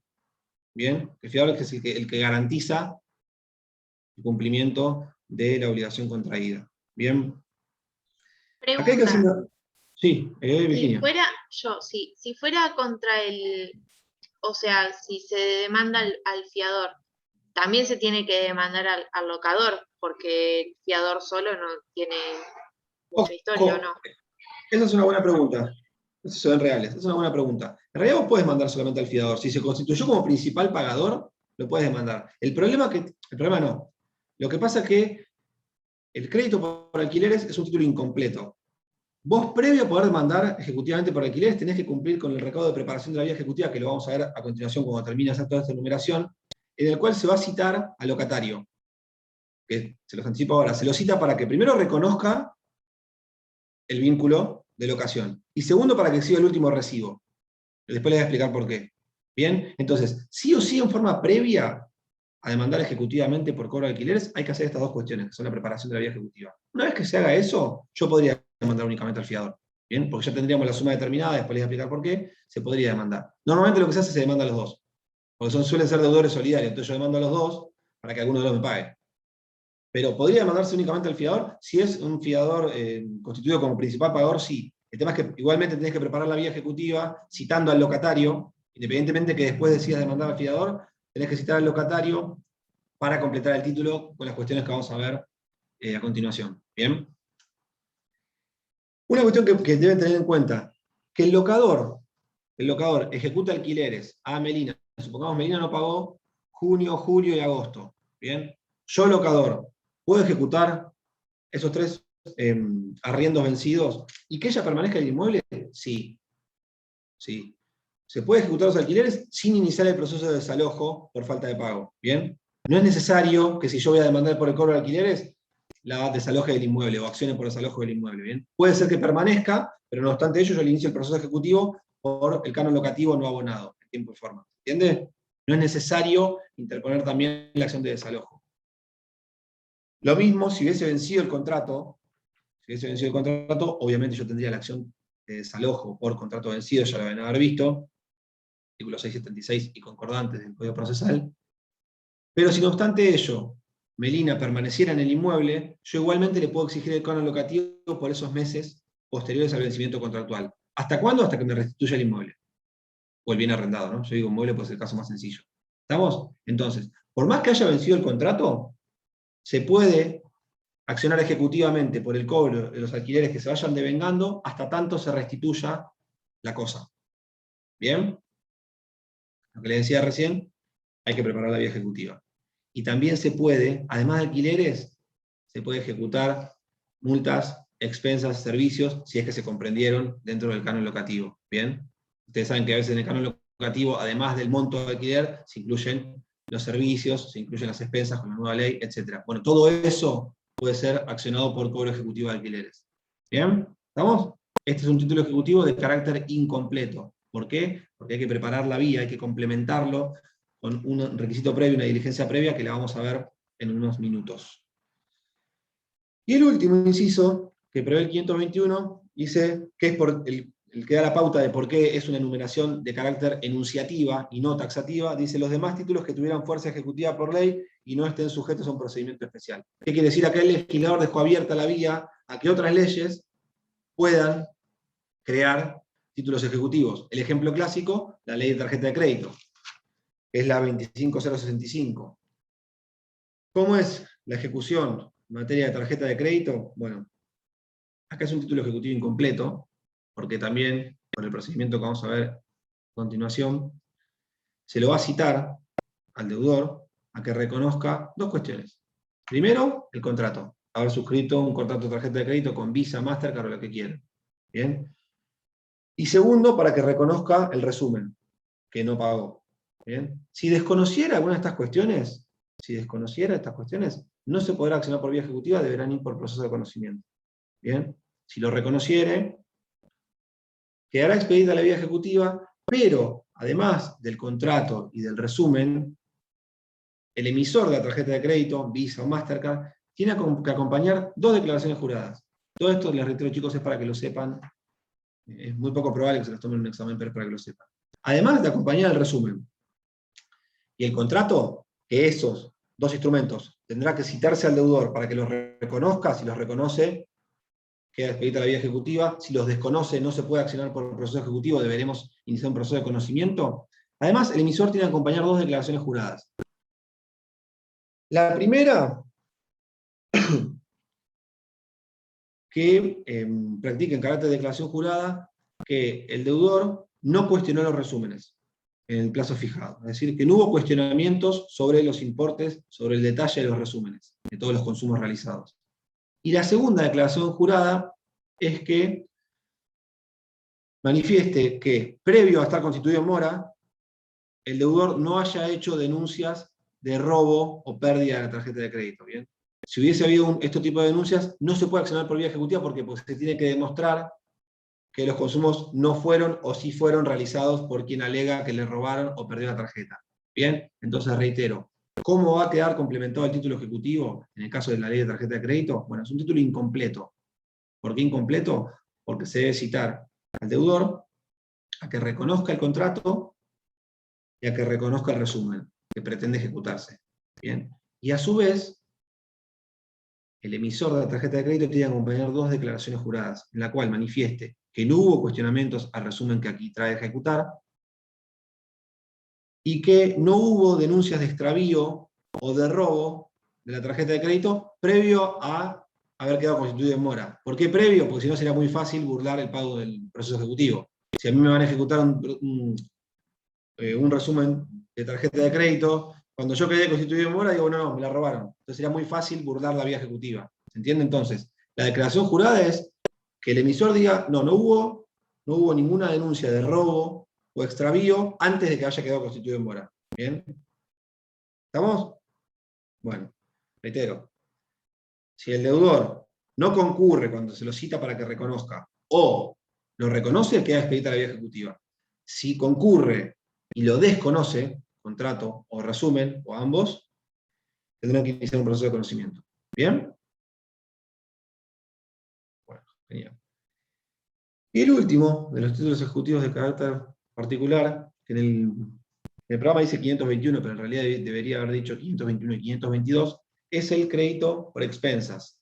¿Bien? El fiador es el que garantiza el cumplimiento de la obligación contraída. ¿Bien? Acá hay que hacer una... Sí, Virginia. Si fuera contra o sea, si se demanda al fiador, también se tiene que demandar al locador, porque el fiador solo no tiene mucha historia, ¿o no? Esa es una buena pregunta. Esos son reales. Esa es una buena pregunta. En realidad vos podés mandar solamente al fiador. Si se constituyó como principal pagador, lo puedes demandar. El problema no. Lo que pasa es que el crédito por alquileres es un título incompleto. Vos, previo a poder demandar ejecutivamente por alquileres, tenés que cumplir con el recaudo de preparación de la vía ejecutiva, que lo vamos a ver a continuación cuando termine toda esta enumeración, en el cual se va a citar al locatario. Que se los anticipo ahora. Se lo cita para que primero reconozca el vínculo de locación. Y segundo, para que exhiba el último recibo. Después les voy a explicar por qué. Bien, entonces, sí o sí en forma previa a demandar ejecutivamente por cobro de alquileres, hay que hacer estas dos cuestiones, que son la preparación de la vía ejecutiva. Una vez que se haga eso, yo podría demandar únicamente al fiador. Bien, porque ya tendríamos la suma determinada, después les voy a explicar por qué, se podría demandar. Normalmente lo que se hace es se demanda a los dos. Porque suelen ser deudores solidarios, entonces yo demando a los dos para que alguno de los me pague. Pero podría demandarse únicamente al fiador. Si es un fiador constituido como principal pagador, sí. El tema es que igualmente tenés que preparar la vía ejecutiva citando al locatario, independientemente que después decidas demandar al fiador, tenés que citar al locatario para completar el título con las cuestiones que vamos a ver a continuación. ¿Bien? Una cuestión que deben tener en cuenta, que el locador ejecuta alquileres a Melina. Supongamos Melina no pagó junio, julio y agosto. ¿Bien? Yo, locador, ¿puedo ejecutar esos 3 arriendos vencidos y que ella permanezca en el inmueble? Sí. Sí. Se puede ejecutar los alquileres sin iniciar el proceso de desalojo por falta de pago. ¿Bien? No es necesario que si yo voy a demandar por el cobro de alquileres, la desaloje del inmueble o accione por desalojo del inmueble. ¿Bien? Puede ser que permanezca, pero no obstante ello, yo le inicio el proceso ejecutivo por el canon locativo no abonado, en tiempo y forma. ¿Entiende? No es necesario interponer también la acción de desalojo. Lo mismo, si hubiese vencido el contrato, obviamente yo tendría la acción de desalojo por contrato vencido, ya lo deben haber visto, artículo 676 y concordantes del Código Procesal. Pero si no obstante ello, Melina permaneciera en el inmueble, yo igualmente le puedo exigir el canon locativo por esos meses posteriores al vencimiento contractual. ¿Hasta cuándo? Hasta que me restituya el inmueble. O el bien arrendado, ¿no? Yo digo inmueble pues es el caso más sencillo. ¿Estamos? Entonces, por más que haya vencido el contrato, se puede accionar ejecutivamente por el cobro de los alquileres que se vayan devengando hasta tanto se restituya la cosa. ¿Bien? Lo que le decía recién, hay que preparar la vía ejecutiva. Y también se puede, además de alquileres, se puede ejecutar multas, expensas, servicios, si es que se comprendieron dentro del canon locativo. ¿Bien? Ustedes saben que a veces en el canon locativo, además del monto de alquiler, se incluyen los servicios, se incluyen las expensas con la nueva ley, etc. Bueno, todo eso puede ser accionado por cobro ejecutivo de alquileres. ¿Bien? ¿Estamos? Este es un título ejecutivo de carácter incompleto. ¿Por qué? Porque hay que preparar la vía, hay que complementarlo con un requisito previo, una diligencia previa, que la vamos a ver en unos minutos. Y el último inciso, que prevé el 521, dice que es por el que da la pauta de por qué es una enumeración de carácter enunciativa y no taxativa, dice los demás títulos que tuvieran fuerza ejecutiva por ley y no estén sujetos a un procedimiento especial. ¿Qué quiere decir? Acá el legislador dejó abierta la vía a que otras leyes puedan crear títulos ejecutivos. El ejemplo clásico, la ley de tarjeta de crédito, que es la 25065. ¿Cómo es la ejecución en materia de tarjeta de crédito? Bueno, acá es un título ejecutivo incompleto, porque también, por el procedimiento que vamos a ver a continuación, se lo va a citar al deudor a que reconozca dos cuestiones. Primero, el contrato. Haber suscrito un contrato de tarjeta de crédito con Visa, Mastercard o lo que quieran. ¿Bien? Y segundo, para que reconozca el resumen, que no pagó. ¿Bien? Si desconociera alguna de estas cuestiones, no se podrá accionar por vía ejecutiva, deberán ir por proceso de conocimiento. ¿Bien? Si lo reconociere, quedará expedita la vía ejecutiva, pero además del contrato y del resumen, el emisor de la tarjeta de crédito, Visa o Mastercard, tiene que acompañar dos declaraciones juradas. Todo esto, les reitero chicos, es para que lo sepan. Es muy poco probable que se los tomen en un examen, pero es para que lo sepan. Además de acompañar el resumen y el contrato, que esos dos instrumentos tendrá que citarse al deudor para que los reconozca. Si los reconoce, queda expedita la vía ejecutiva. Si los desconoce, no se puede accionar por el proceso ejecutivo, deberemos iniciar un proceso de conocimiento. Además, el emisor tiene que acompañar dos declaraciones juradas. La primera, que practica en carácter de declaración jurada, que el deudor no cuestionó los resúmenes en el plazo fijado. Es decir, que no hubo cuestionamientos sobre los importes, sobre el detalle de los resúmenes, de todos los consumos realizados. Y la segunda declaración jurada es que manifieste que, previo a estar constituido en mora, el deudor no haya hecho denuncias de robo o pérdida de la tarjeta de crédito. ¿Bien? Si hubiese habido este tipo de denuncias, no se puede accionar por vía ejecutiva porque se tiene que demostrar que los consumos no fueron o sí fueron realizados por quien alega que le robaron o perdió la tarjeta. Bien, entonces reitero, ¿cómo va a quedar complementado el título ejecutivo en el caso de la ley de tarjeta de crédito? Bueno, es un título incompleto. ¿Por qué incompleto? Porque se debe citar al deudor a que reconozca el contrato y a que reconozca el resumen que pretende ejecutarse. Bien, y a su vez, el emisor de la tarjeta de crédito tiene que acompañar dos declaraciones juradas, en la cual manifieste que no hubo cuestionamientos al resumen que aquí trae a ejecutar, y que no hubo denuncias de extravío o de robo de la tarjeta de crédito previo a haber quedado constituido en mora. ¿Por qué previo? Porque si no sería muy fácil burlar el pago del proceso ejecutivo. Si a mí me van a ejecutar un resumen de tarjeta de crédito, cuando yo quedé constituido en mora, digo, no, me la robaron. Entonces sería muy fácil burlar la vía ejecutiva. ¿Se entiende? Entonces, la declaración jurada es que el emisor diga, no hubo ninguna denuncia de robo o extravío antes de que haya quedado constituido en mora. ¿Bien? ¿Estamos? Bueno, reitero. Si el deudor no concurre cuando se lo cita para que reconozca, o lo reconoce, queda expedita la vía ejecutiva. Si concurre y lo desconoce, contrato o resumen, o ambos, tendrán que iniciar un proceso de conocimiento. ¿Bien? Bueno, genial. Y el último de los títulos ejecutivos de carácter particular, que en el programa dice 521, pero en realidad debería haber dicho 521 y 522, es el crédito por expensas,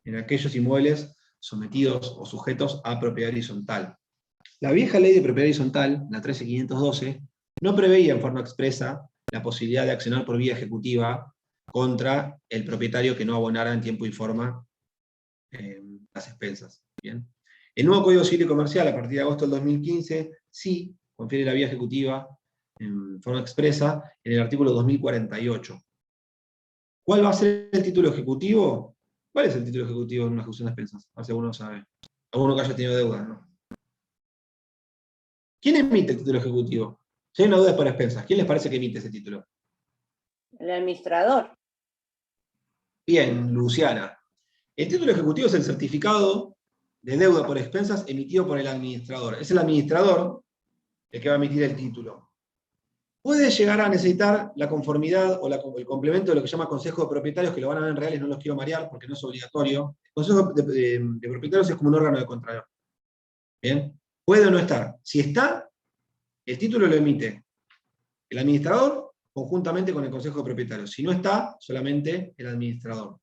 en aquellos inmuebles sometidos o sujetos a propiedad horizontal. La vieja ley de propiedad horizontal, la 13512, no preveía en forma expresa la posibilidad de accionar por vía ejecutiva contra el propietario que no abonara en tiempo y forma las expensas. ¿Bien? El nuevo Código Civil y Comercial, a partir de agosto del 2015, sí confiere la vía ejecutiva en forma expresa en el artículo 2048. ¿Cuál va a ser el título ejecutivo? ¿Cuál es el título ejecutivo en una ejecución de expensas? A ver si alguno sabe. Alguno que haya tenido deuda, ¿no? ¿Quién emite el título ejecutivo? Si hay una deuda por expensas, ¿quién les parece que emite ese título? El administrador. Bien, Luciana. El título ejecutivo es el certificado de deuda por expensas emitido por el administrador. Es el administrador el que va a emitir el título. Puede llegar a necesitar la conformidad o el complemento de lo que se llama consejo de propietarios, que lo van a ver en reales, no los quiero marear porque no es obligatorio. El consejo de propietarios es como un órgano de contralor. ¿Bien? Puede o no estar. Si está, el título lo emite el administrador conjuntamente con el consejo de propietarios. Si no está, solamente el administrador.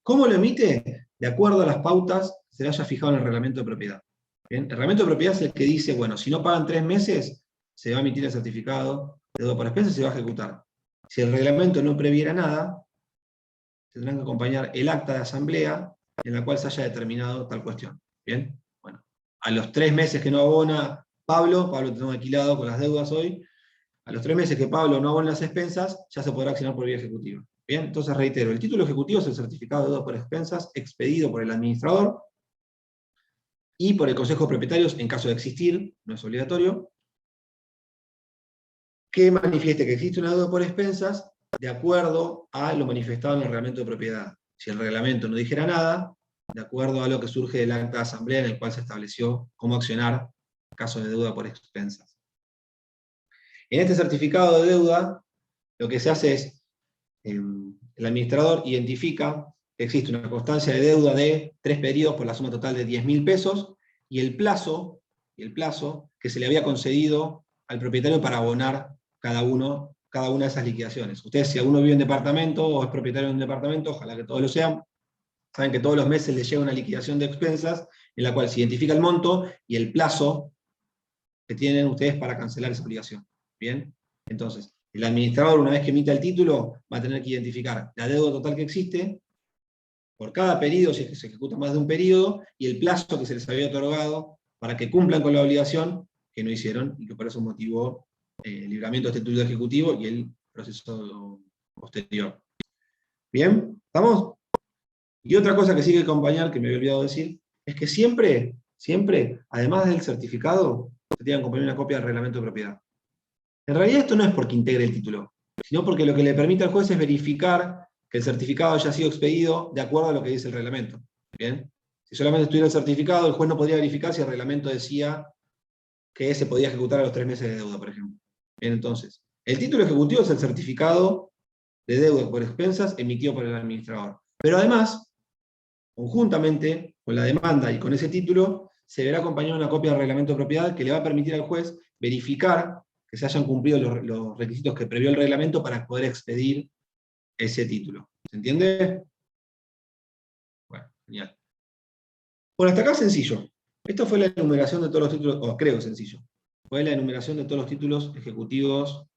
¿Cómo lo emite? De acuerdo a las pautas que se le haya fijado en el reglamento de propiedad. ¿Bien? El reglamento de propiedad es el que dice, bueno, si no pagan 3 meses, se va a emitir el certificado de deuda por expensas y se va a ejecutar. Si el reglamento no previera nada, tendrán que acompañar el acta de asamblea en la cual se haya determinado tal cuestión. ¿Bien? Bueno, a los 3 meses que no abona Pablo tenemos alquilado con las deudas hoy, a los 3 meses que Pablo no abona las expensas, ya se podrá accionar por vía ejecutiva. Bien, entonces reitero, el título ejecutivo es el certificado de deuda por expensas expedido por el administrador y por el consejo de propietarios en caso de existir, no es obligatorio, que manifieste que existe una deuda por expensas de acuerdo a lo manifestado en el reglamento de propiedad. Si el reglamento no dijera nada, de acuerdo a lo que surge del acta de asamblea en el cual se estableció cómo accionar en caso de deuda por expensas. En este certificado de deuda, lo que se hace es, el administrador identifica que existe una constancia de deuda de 3 periodos por la suma total de 10.000 pesos, y el plazo que se le había concedido al propietario para abonar cada una de esas liquidaciones. Ustedes, si alguno vive en departamento o es propietario de un departamento, ojalá que todos lo sean, saben que todos los meses les llega una liquidación de expensas en la cual se identifica el monto y el plazo que tienen ustedes para cancelar esa obligación. ¿Bien? Entonces, el administrador, una vez que emita el título, va a tener que identificar la deuda total que existe por cada periodo, si es que se ejecuta más de un periodo, y el plazo que se les había otorgado para que cumplan con la obligación que no hicieron, y que por eso motivó el libramiento de este título ejecutivo y el proceso posterior. ¿Bien? ¿Estamos? Y otra cosa que sí que hay que acompañar, que me había olvidado decir, es que siempre, además del certificado, se tiene que acompañar una copia del reglamento de propiedad. En realidad esto no es porque integre el título, sino porque lo que le permite al juez es verificar que el certificado haya sido expedido de acuerdo a lo que dice el reglamento. ¿Bien? Si solamente estuviera el certificado, el juez no podría verificar si el reglamento decía que se podía ejecutar a los 3 meses de deuda, por ejemplo. Bien, entonces, el título ejecutivo es el certificado de deuda por expensas emitido por el administrador. Pero además, conjuntamente con la demanda y con ese título, se verá acompañado una copia del reglamento de propiedad que le va a permitir al juez verificar que se hayan cumplido los requisitos que previó el reglamento para poder expedir ese título. ¿Se entiende? Bueno, genial. Bueno, hasta acá sencillo. Esto fue la enumeración de todos los títulos, o creo sencillo. Fue la enumeración de todos los títulos ejecutivos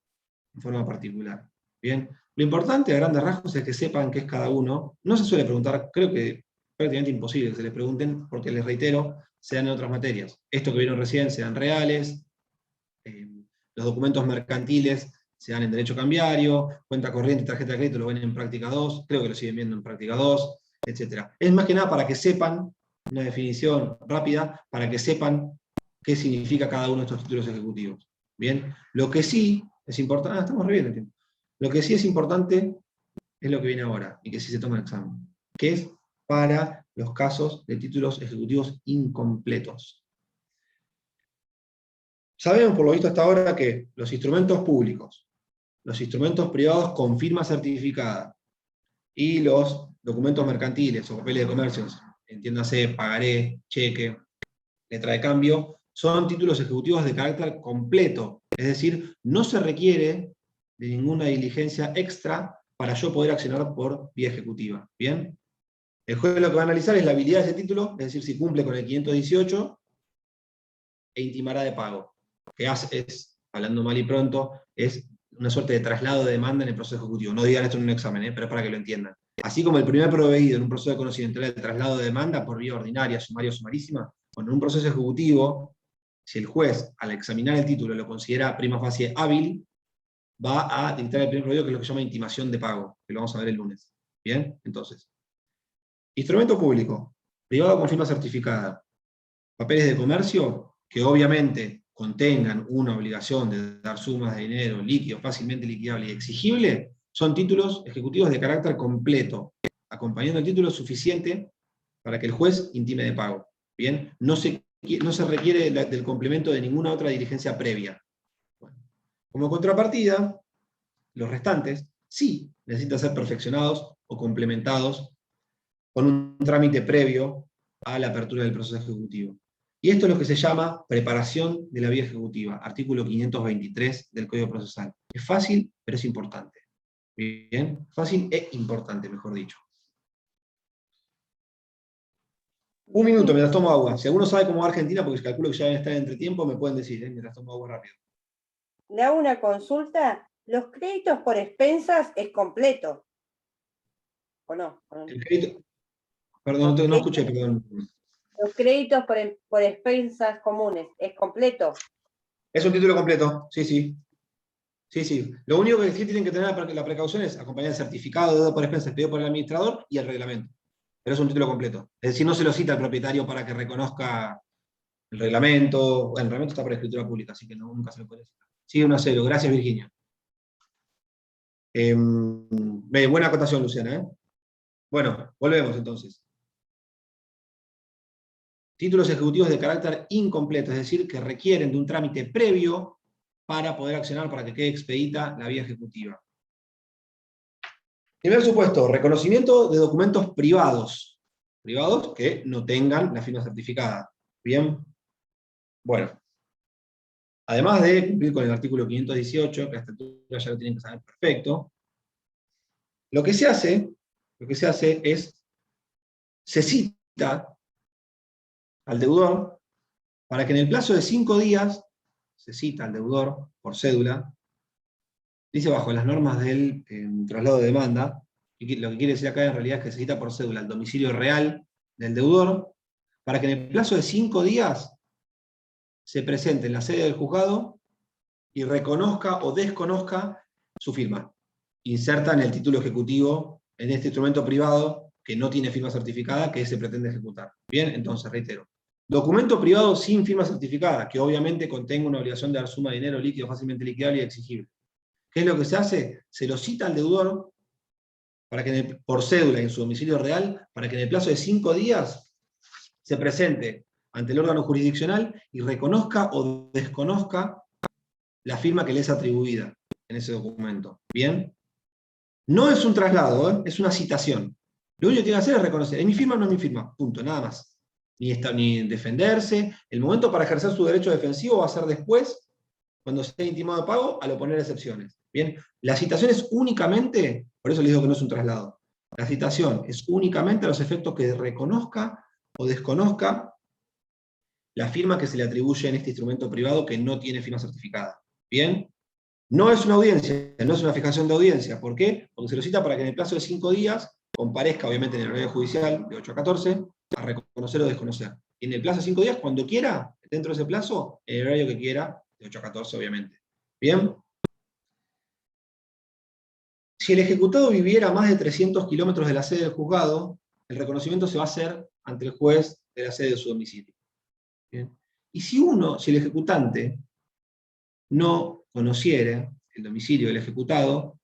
en forma particular. Bien. Lo importante a grandes rasgos es que sepan qué es cada uno. No se suele preguntar, creo que prácticamente imposible que se les pregunten, porque les reitero, se dan en otras materias. Esto que vieron recién se dan reales, los documentos mercantiles se dan en derecho cambiario, cuenta corriente y tarjeta de crédito lo ven en práctica 2, creo que lo siguen viendo en práctica 2, etc. Es más que nada para que sepan, una definición rápida, para que sepan qué significa cada uno de estos títulos ejecutivos. Bien, lo que sí es importante, estamos re bien el tiempo. Lo que sí es importante es lo que viene ahora, y que sí se toma el examen, que es para los casos de títulos ejecutivos incompletos. Sabemos por lo visto hasta ahora que los instrumentos públicos, los instrumentos privados con firma certificada y los documentos mercantiles o papeles de comercio, entiéndase pagaré, cheque, letra de cambio, son títulos ejecutivos de carácter completo, es decir, no se requiere de ninguna diligencia extra para yo poder accionar por vía ejecutiva. ¿Bien? El juez lo que va a analizar es la habilidad de ese título, es decir, si cumple con el 518 e intimará de pago. Que es, hablando mal y pronto, es una suerte de traslado de demanda en el proceso ejecutivo. No digan esto en un examen, pero es para que lo entiendan. Así como el primer proveído en un proceso de conocimiento era el traslado de demanda por vía ordinaria, sumaria o sumarísima, bueno, en un proceso ejecutivo, si el juez, al examinar el título, lo considera prima facie hábil, va a dictar el primer proveído, que es lo que se llama intimación de pago, que lo vamos a ver el lunes. ¿Bien? Entonces, instrumento público, privado con firma certificada, papeles de comercio, que obviamente contengan una obligación de dar sumas de dinero líquido, fácilmente liquidable y exigible, son títulos ejecutivos de carácter completo, acompañando el título suficiente para que el juez intime de pago. ¿Bien? No se requiere del complemento de ninguna otra diligencia previa. Bueno, como contrapartida, los restantes sí necesitan ser perfeccionados o complementados con un trámite previo a la apertura del proceso ejecutivo. Y esto es lo que se llama preparación de la vía ejecutiva, artículo 523 del Código Procesal. Es fácil, pero es importante. Bien, fácil e importante, mejor dicho. Un minuto mientras tomo agua. Si alguno sabe cómo va Argentina, porque calculo que ya deben estar en entretiempo, me pueden decir, mientras tomo agua rápido. Le hago una consulta. ¿Los créditos por expensas es completo? ¿O no? El crédito, perdón, no escuché, perdón. Los créditos por expensas comunes, ¿es completo? Es un título completo, sí, sí. Sí, sí. Lo único que sí tienen que tener la precaución es acompañar el certificado de deuda por expensas pedido por el administrador y el reglamento. Pero es un título completo. Es decir, no se lo cita al propietario para que reconozca el reglamento. Bueno, el reglamento está por escritura pública, así que nunca se lo puede citar. Sigue 1-0. Gracias, Virginia. Buena acotación, Luciana. Bueno, volvemos entonces. Títulos ejecutivos de carácter incompleto, es decir, que requieren de un trámite previo para poder accionar para que quede expedita la vía ejecutiva. Primer supuesto, reconocimiento de documentos privados. Privados que no tengan la firma certificada. Bien. Bueno. Además de cumplir con el artículo 518, que a esta altura ya lo tienen que saber perfecto, lo que se hace es, se cita al deudor para que en el plazo de 5 días, se cita al deudor por cédula, dice bajo las normas del traslado de demanda, y lo que quiere decir acá en realidad es que se cita por cédula el domicilio real del deudor, para que en el plazo de 5 días se presente en la sede del juzgado y reconozca o desconozca su firma. Inserta en el título ejecutivo, en este instrumento privado, que no tiene firma certificada, que se pretende ejecutar. Bien, entonces, reitero. Documento privado sin firma certificada, que obviamente contenga una obligación de dar suma de dinero líquido fácilmente liquidable y exigible. ¿Qué es lo que se hace? Se lo cita al deudor para que por cédula en su domicilio real, para que en el plazo de 5 días se presente ante el órgano jurisdiccional y reconozca o desconozca la firma que le es atribuida en ese documento. ¿Bien? No es un traslado, es una citación. Lo único que tiene que hacer es reconocer, ¿es mi firma o no es mi firma? Punto, nada más. Ni defenderse. El momento para ejercer su derecho defensivo va a ser después, cuando esté intimado de pago, al oponer excepciones. ¿Bien? La citación es únicamente, por eso les digo que no es un traslado, la citación es únicamente a los efectos que reconozca o desconozca la firma que se le atribuye en este instrumento privado que no tiene firma certificada. ¿Bien? No es una audiencia, no es una fijación de audiencia. ¿Por qué? Porque se lo cita para que en el plazo de 5 días comparezca, obviamente, en el horario judicial, de 8 a 14, a reconocer o desconocer. Y en el plazo de 5 días, cuando quiera, dentro de ese plazo, en el horario que quiera, de 8 a 14, obviamente. ¿Bien? Si el ejecutado viviera a más de 300 kilómetros de la sede del juzgado, el reconocimiento se va a hacer ante el juez de la sede de su domicilio. ¿Bien? Y si el ejecutante no conociere el domicilio del ejecutado,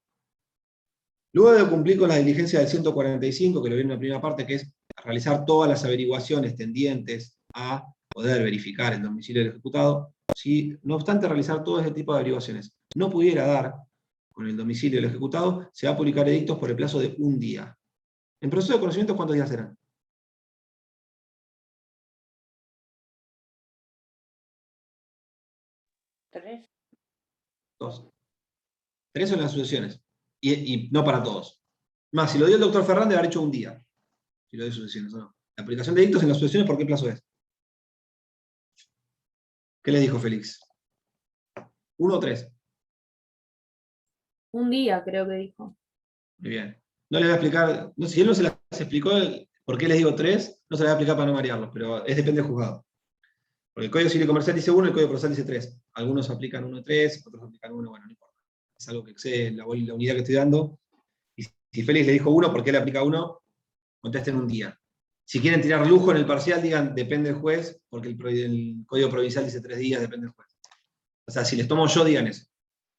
luego de cumplir con la diligencia del 145, que lo viene en la primera parte, que es realizar todas las averiguaciones tendientes a poder verificar el domicilio del ejecutado, si no obstante realizar todo ese tipo de averiguaciones no pudiera dar con el domicilio del ejecutado, se va a publicar edictos por el plazo de 1 día. En proceso de conocimiento, ¿cuántos días serán? 3. 2. 3 son las sucesiones. Y no para todos. Más, si lo dio el doctor Ferrán, debe haber hecho 1 día. Si lo dio sucesiones o no. La aplicación de edictos en las sucesiones, ¿por qué plazo es? ¿Qué le dijo Félix? 1 o 3. 1 día, creo que dijo. Muy bien. No les voy a explicar, no sé, si él no se las explicó por qué les digo 3, no se las voy a explicar para no marearlos, pero depende del juzgado. Porque el Código Civil y Comercial dice 1, el Código Procesal dice 3. Algunos aplican 1 y 3, otros aplican 1, bueno, no importa. Es algo que excede la unidad que estoy dando. Y si Félix le dijo 1, ¿por qué le aplica 1? Contesten 1 día. Si quieren tirar lujo en el parcial, digan, depende del juez, porque el Código Provincial dice 3 días, depende del juez. O sea, si les tomo yo, digan eso.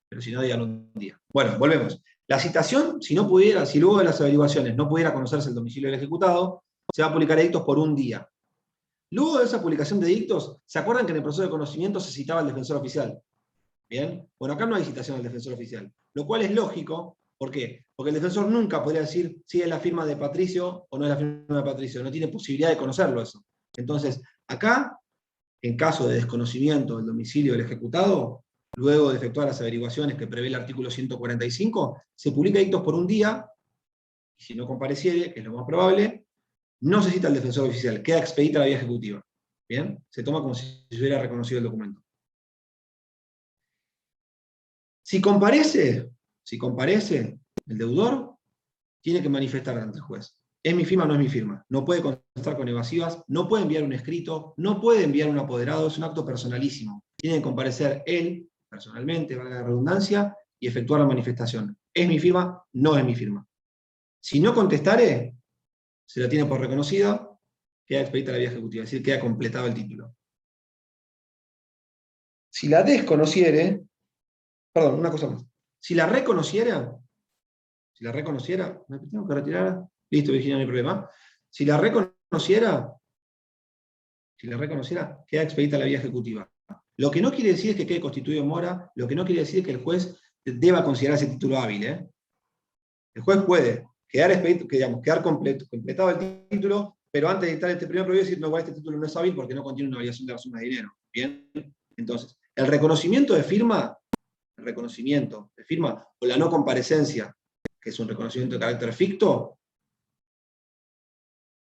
Pero si no, digan 1 día. Bueno, volvemos. La citación, si luego de las averiguaciones no pudiera conocerse el domicilio del ejecutado, se va a publicar edictos por 1 día. Luego de esa publicación de edictos, ¿se acuerdan que en el proceso de conocimiento se citaba al defensor oficial? ¿Bien? Bueno, acá no hay citación al defensor oficial, lo cual es lógico. ¿Por qué? Porque el defensor nunca podría decir si es la firma de Patricio o no es la firma de Patricio, no tiene posibilidad de conocerlo eso. Entonces, acá, en caso de desconocimiento del domicilio del ejecutado, luego de efectuar las averiguaciones que prevé el artículo 145, se publica edictos por 1 día, y si no compareciere, que es lo más probable, no se cita al defensor oficial, queda expedita la vía ejecutiva. ¿Bien? Se toma como si se hubiera reconocido el documento. Si comparece, el deudor tiene que manifestar ante el juez. ¿Es mi firma o no es mi firma? No puede contestar con evasivas, no puede enviar un escrito, no puede enviar un apoderado, es un acto personalísimo. Tiene que comparecer él, personalmente, valga la redundancia, y efectuar la manifestación. ¿Es mi firma? No es mi firma. Si no contestare, se la tiene por reconocida, queda expedita la vía ejecutiva, es decir, queda completado el título. Si la desconociere, perdón, una cosa más. Si la reconociera, me tengo que retirar, listo, Virginia, no hay problema. Si la reconociera, queda expedita la vía ejecutiva. Lo que no quiere decir es que quede constituido en mora, lo que no quiere decir es que el juez deba considerar ese título hábil. El juez puede quedar completado el título, pero antes de dictar este primer prohibido decir, no, igual este título no es hábil porque no contiene una variación de la suma de dinero. Bien, entonces, el reconocimiento de firma o la no comparecencia, que es un reconocimiento de carácter ficto,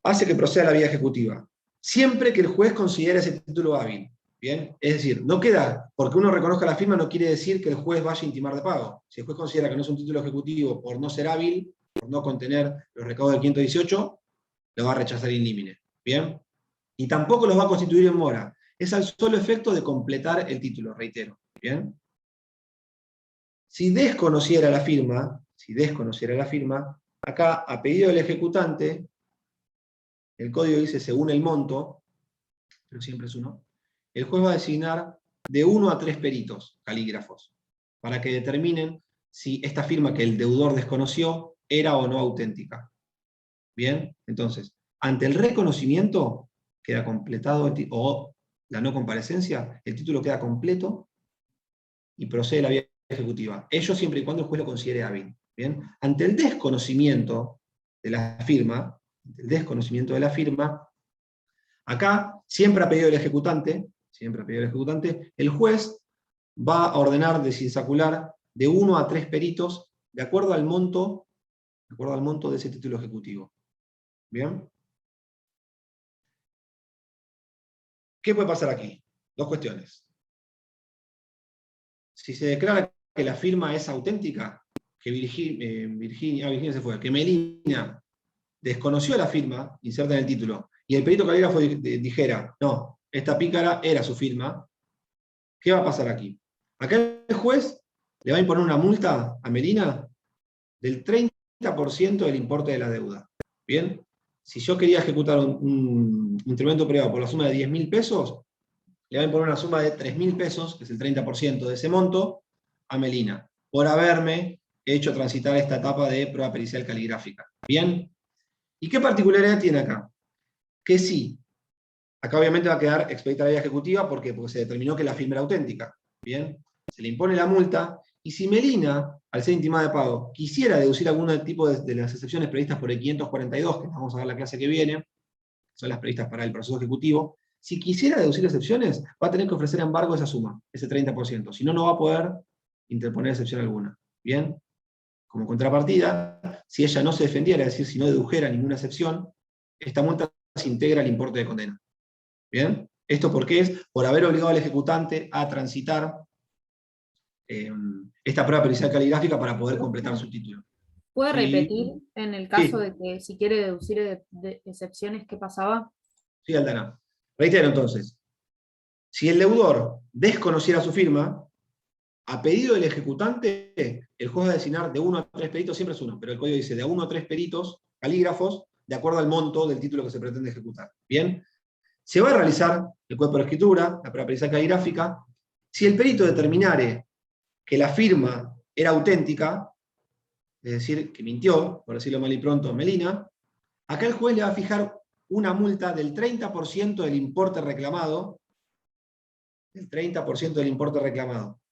hace que proceda la vía ejecutiva, siempre que el juez considere ese título hábil. ¿Bien? Es decir, no queda, porque uno reconozca la firma no quiere decir que el juez vaya a intimar de pago. Si el juez considera que no es un título ejecutivo por no ser hábil, por no contener los recaudos del 518, lo va a rechazar in limine. ¿Bien? Y tampoco los va a constituir en mora. es al solo efecto de completar el título, reitero. ¿Bien? Si desconociera la firma, acá, a pedido del ejecutante, el código dice según el monto, pero siempre es 1, el juez va a designar de 1 a 3 peritos, calígrafos, para que determinen si esta firma que el deudor desconoció era o no auténtica. ¿Bien? Entonces, ante el reconocimiento queda completado, o la no comparecencia, el título queda completo y procede la vía ejecutiva. Ello siempre y cuando el juez lo considere hábil. ¿Bien? Ante el desconocimiento de la firma, acá, siempre a pedido del ejecutante, el juez va a ordenar desinsacular de 1 a 3 peritos de acuerdo al monto de ese título ejecutivo. ¿Bien? ¿Qué puede pasar aquí? Dos cuestiones. Si se declara que la firma es auténtica, que Virginia se fue, que Melina desconoció la firma, inserta en el título, y el perito calígrafo dijera, no, esta pícara era su firma, ¿qué va a pasar aquí? Acá el juez le va a imponer una multa a Melina del 30% del importe de la deuda. ¿Bien? Si yo quería ejecutar un instrumento privado por la suma de 10.000 pesos, le va a imponer una suma de 3.000 pesos, que es el 30% de ese monto, a Melina, por haberme hecho transitar esta etapa de prueba pericial caligráfica. ¿Bien? ¿Y qué particularidad tiene acá? Que sí, acá obviamente va a quedar expedita la vía ejecutiva, ¿por qué? Porque se determinó que la firma era auténtica. ¿Bien? Se le impone la multa, y si Melina, al ser intimada de pago, quisiera deducir algún tipo de las excepciones previstas por el 542, que vamos a ver la clase que viene, son las previstas para el proceso ejecutivo, si quisiera deducir excepciones, va a tener que ofrecer embargo esa suma, ese 30%, si no, no va a poder interponer excepción alguna. ¿Bien? Como contrapartida, si ella no se defendiera, es decir, si no dedujera ninguna excepción, esta multa se integra al importe de condena. ¿Bien? Esto porque es por haber obligado al ejecutante a transitar esta prueba pericial caligráfica para poder completar su título. ¿Puede Sí. repetir en el caso Sí. de que si quiere deducir de excepciones, qué pasaba? Sí, Aldana. Reitero entonces, si el deudor desconociera su firma, a pedido del ejecutante, el juez va a designar de 1 a 3 peritos, siempre es 1, pero el código dice de 1 a 3 peritos, calígrafos, de acuerdo al monto del título que se pretende ejecutar. ¿Bien? Se va a realizar el cuerpo de escritura, la prueba pericial caligráfica. Si el perito determinare que la firma era auténtica, es decir, que mintió, por decirlo mal y pronto, Melina, acá el juez le va a fijar una multa del 30% del importe reclamado,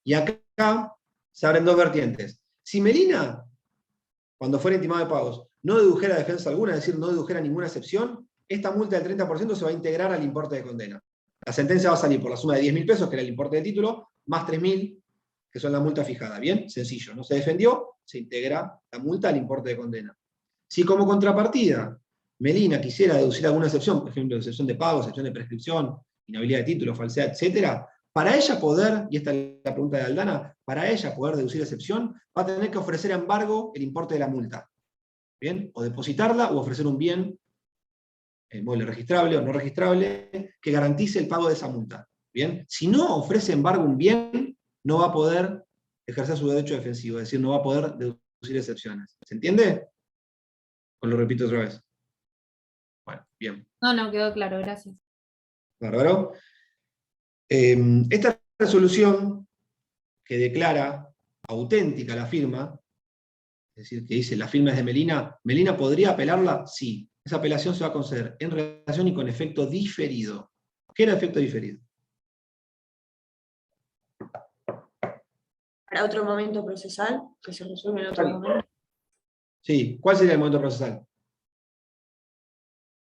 Y acá se abren dos vertientes. Si Melina, cuando fuera intimada de pagos, no dedujera defensa alguna, es decir, no dedujera ninguna excepción, esta multa del 30% se va a integrar al importe de condena. La sentencia va a salir por la suma de 10.000 pesos, que era el importe de título, más 3.000, que son la multa fijada. ¿Bien? Sencillo. No se defendió, se integra la multa al importe de condena. Si como contrapartida Melina quisiera deducir alguna excepción, por ejemplo, excepción de pago, excepción de prescripción, inhabilidad de título, falsedad, etc., para ella poder, y esta es la pregunta de Aldana, para ella poder deducir excepción, va a tener que ofrecer embargo el importe de la multa. ¿Bien? O depositarla o ofrecer un bien, mueble registrable o no registrable, que garantice el pago de esa multa. ¿Bien? Si no ofrece embargo un bien, no va a poder ejercer su derecho defensivo, es decir, no va a poder deducir excepciones. ¿Se entiende? O lo repito otra vez. Bueno, bien. No, quedó claro, gracias. Bárbaro. Esta resolución que declara auténtica la firma, es decir, que dice la firma es de Melina, ¿Melina podría apelarla? Sí. Esa apelación se va a conceder en relación y con efecto diferido. ¿Qué era efecto diferido? Para otro momento procesal, que se resuelve en otro momento. Sí, ¿cuál sería el momento procesal?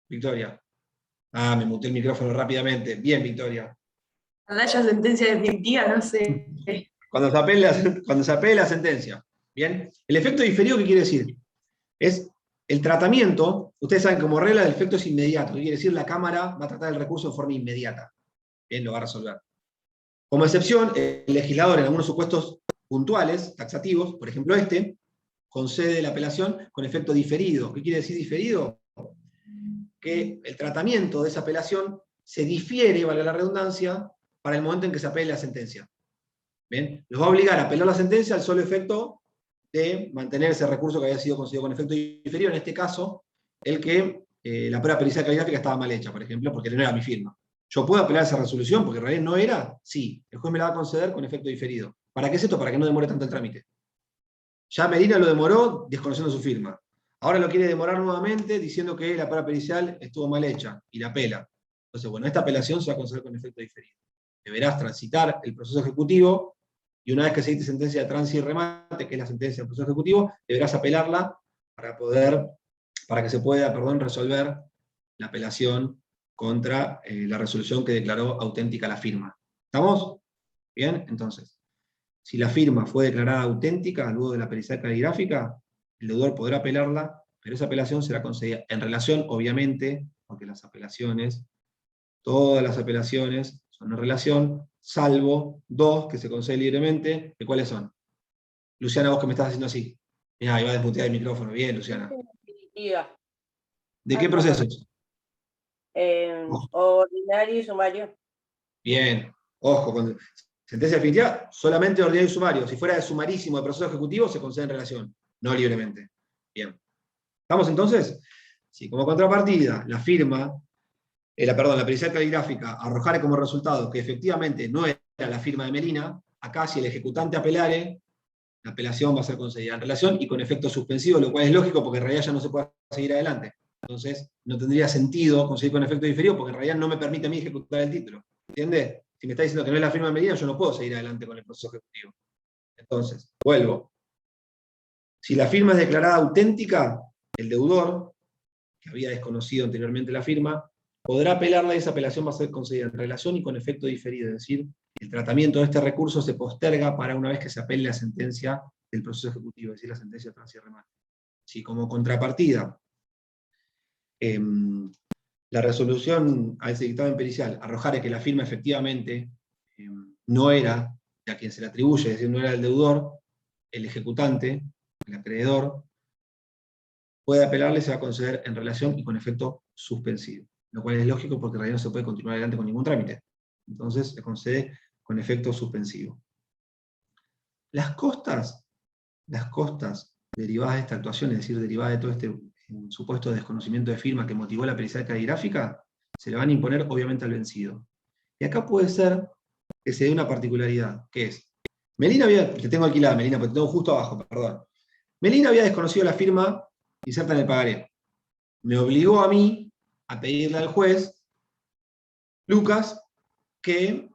Victoria. Ah, me muté el micrófono rápidamente. Bien, Victoria. Cuando haya sentencia definitiva, no sé. Cuando se apele la sentencia. Bien. El efecto diferido, ¿qué quiere decir? Es el tratamiento, ustedes saben como regla el efecto es inmediato, ¿qué quiere decir? La Cámara va a tratar el recurso de forma inmediata. Bien, lo va a resolver. Como excepción, el legislador en algunos supuestos puntuales, taxativos, por ejemplo concede la apelación con efecto diferido. ¿Qué quiere decir diferido? Que el tratamiento de esa apelación se difiere, vale la redundancia, para el momento en que se apele la sentencia. ¿Bien? Los va a obligar a apelar la sentencia al solo efecto de mantener ese recurso que había sido concedido con efecto diferido, en este caso, el que la prueba pericial caligráfica estaba mal hecha, por ejemplo, porque no era mi firma. ¿Yo puedo apelar esa resolución porque en realidad no era? Sí, el juez me la va a conceder con efecto diferido. ¿Para qué es esto? Para que no demore tanto el trámite. Ya Medina lo demoró desconociendo su firma. Ahora lo quiere demorar nuevamente diciendo que la prueba pericial estuvo mal hecha y la apela. Entonces, bueno, esta apelación se va a conceder con efecto diferido. Deberás transitar el proceso ejecutivo y una vez que se dicte sentencia de tránsito y remate, que es la sentencia del proceso ejecutivo, deberás apelarla para que se pueda, resolver la apelación contra la resolución que declaró auténtica la firma. ¿Estamos? Bien, entonces, si la firma fue declarada auténtica luego de la pericial caligráfica, el deudor podrá apelarla, pero esa apelación será concedida en relación, obviamente, porque las apelaciones, todas las apelaciones son en relación, salvo dos que se conceden libremente, ¿de cuáles son? Luciana, vos que me estás haciendo así. Mirá, iba a desmutear el micrófono. Bien, Luciana. Definitiva. ¿De qué procesos? Ordinario y sumario. Bien. Ojo, con sentencia definitiva, solamente ordinario y sumario. Si fuera de sumarísimo de proceso ejecutivo, se concede en relación, no libremente. Bien. ¿Estamos entonces? Sí, como contrapartida, la firma, la pericial caligráfica arrojare como resultado que efectivamente no era la firma de Medina, acá si el ejecutante apelare, la apelación va a ser concedida en relación y con efecto suspensivo, lo cual es lógico porque en realidad ya no se puede seguir adelante. Entonces, no tendría sentido conseguir con efecto diferido porque en realidad no me permite a mí ejecutar el título. ¿Entiendes? Si me está diciendo que no es la firma de Medina, yo no puedo seguir adelante con el proceso ejecutivo. Entonces, vuelvo. Si la firma es declarada auténtica, el deudor, que había desconocido anteriormente la firma, podrá apelarla y esa apelación va a ser concedida en relación y con efecto diferido. Es decir, el tratamiento de este recurso se posterga para una vez que se apele la sentencia del proceso ejecutivo, es decir, la sentencia de tránsito y remate. Si como contrapartida la resolución a ese dictamen pericial arrojare que la firma efectivamente no era de a quien se le atribuye, es decir, no era el deudor, el ejecutante, el acreedor, puede apelarle y se va a conceder en relación y con efecto suspensivo. Lo cual es lógico porque en realidad no se puede continuar adelante con ningún trámite. Entonces se concede con efecto suspensivo. Las costas derivadas de esta actuación, es decir, derivadas de todo este supuesto desconocimiento de firma que motivó la pericial caligráfica, se le van a imponer obviamente al vencido. Y acá puede ser que se dé una particularidad, que es, Melina te tengo alquilada, Melina, porque te tengo justo abajo, perdón. Melina había desconocido la firma inserta en el pagaré. Me obligó a mí a pedirle al juez, Lucas, que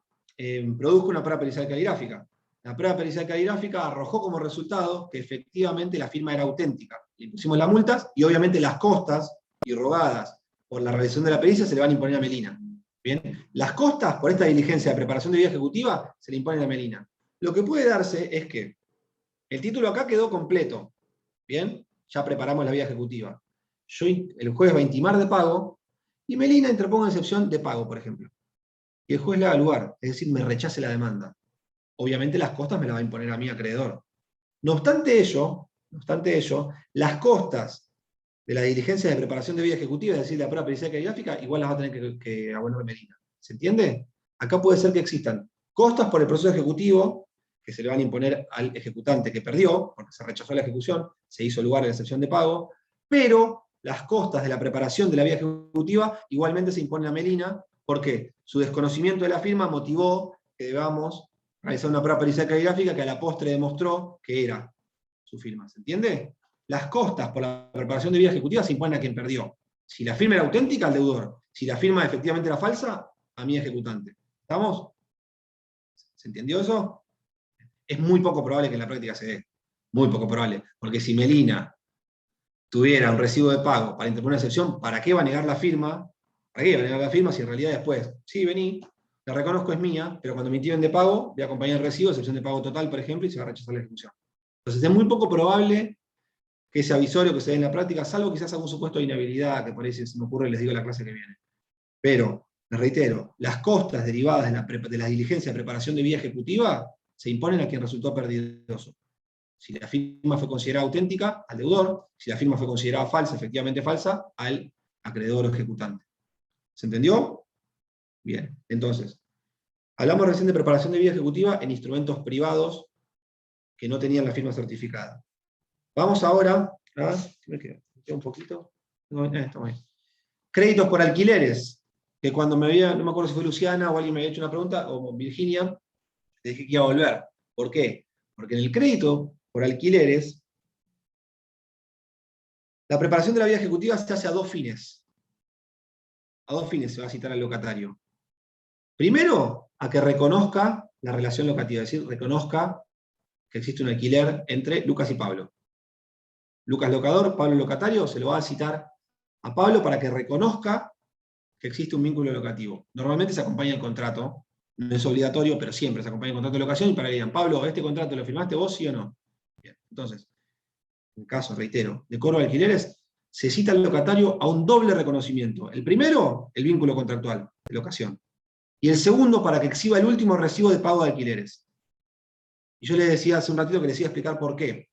produzca una prueba pericial caligráfica. La prueba pericial caligráfica arrojó como resultado que efectivamente la firma era auténtica. Le pusimos las multas y obviamente las costas irrogadas por la realización de la pericia se le van a imponer a Melina. ¿Bien? Las costas por esta diligencia de preparación de vía ejecutiva se le imponen a Melina. Lo que puede darse es que el título acá quedó completo. ¿Bien? Ya preparamos la vía ejecutiva. El juez va a intimar de pago y Melina interponga excepción de pago, por ejemplo. Y el juez le haga lugar, es decir, me rechace la demanda. Obviamente las costas me las va a imponer a mí, acreedor. No obstante ello, las costas de la diligencia de preparación de vía ejecutiva, es decir, la prueba pericial caligráfica, igual las va a tener que abonar Medina. ¿Se entiende? Acá puede ser que existan costas por el proceso ejecutivo, que se le van a imponer al ejecutante que perdió, porque se rechazó la ejecución, se hizo lugar de la excepción de pago, pero las costas de la preparación de la vía ejecutiva igualmente se imponen a Melina, porque su desconocimiento de la firma motivó que debamos realizar una prueba pericial caligráfica que a la postre demostró que era su firma. ¿Se entiende? Las costas por la preparación de vía ejecutiva se imponen a quien perdió. Si la firma era auténtica, al deudor. Si la firma efectivamente era falsa, a mi ejecutante. ¿Estamos? ¿Se entendió eso? Es muy poco probable que en la práctica se dé. Muy poco probable. Porque si Melina tuviera un recibo de pago para interponer una excepción, ¿para qué va a negar la firma? ¿Para qué va a negar la firma si en realidad después, sí, vení, la reconozco, es mía, pero cuando me intimen de pago, voy a acompañar el recibo, excepción de pago total, por ejemplo, y se va a rechazar la ejecución. Entonces es muy poco probable que ese avisorio que se dé en la práctica, salvo quizás algún supuesto de inhabilidad, que por ahí se me ocurre, les digo la clase que viene. Pero, les reitero, las costas derivadas de la diligencia de preparación de vía ejecutiva se imponen a quien resultó perdidoso. Si la firma fue considerada auténtica, al deudor; si la firma fue considerada falsa, efectivamente falsa, al acreedor o ejecutante. ¿Se entendió? Bien, entonces, hablamos recién de preparación de vía ejecutiva en instrumentos privados que no tenían la firma certificada. Vamos ahora a... me queda un poquito. Estamos ahí. Créditos por alquileres, que cuando no me acuerdo si fue Luciana o alguien me había hecho una pregunta, o Virginia, le dije que iba a volver. ¿Por qué? Porque en el crédito por alquileres, la preparación de la vía ejecutiva se hace a dos fines. A dos fines se va a citar al locatario. Primero, a que reconozca la relación locativa, es decir, reconozca que existe un alquiler entre Lucas y Pablo. Lucas locador, Pablo locatario, se lo va a citar a Pablo para que reconozca que existe un vínculo locativo. Normalmente se acompaña el contrato, no es obligatorio, pero siempre se acompaña el contrato de locación y para que digan, Pablo, ¿este contrato lo firmaste vos, sí o no? Bien, entonces, en caso, reitero, de cobro de alquileres, se cita al locatario a un doble reconocimiento. El primero, el vínculo contractual de locación. Y el segundo, para que exhiba el último recibo de pago de alquileres. Y yo les decía hace un ratito que les iba a explicar por qué.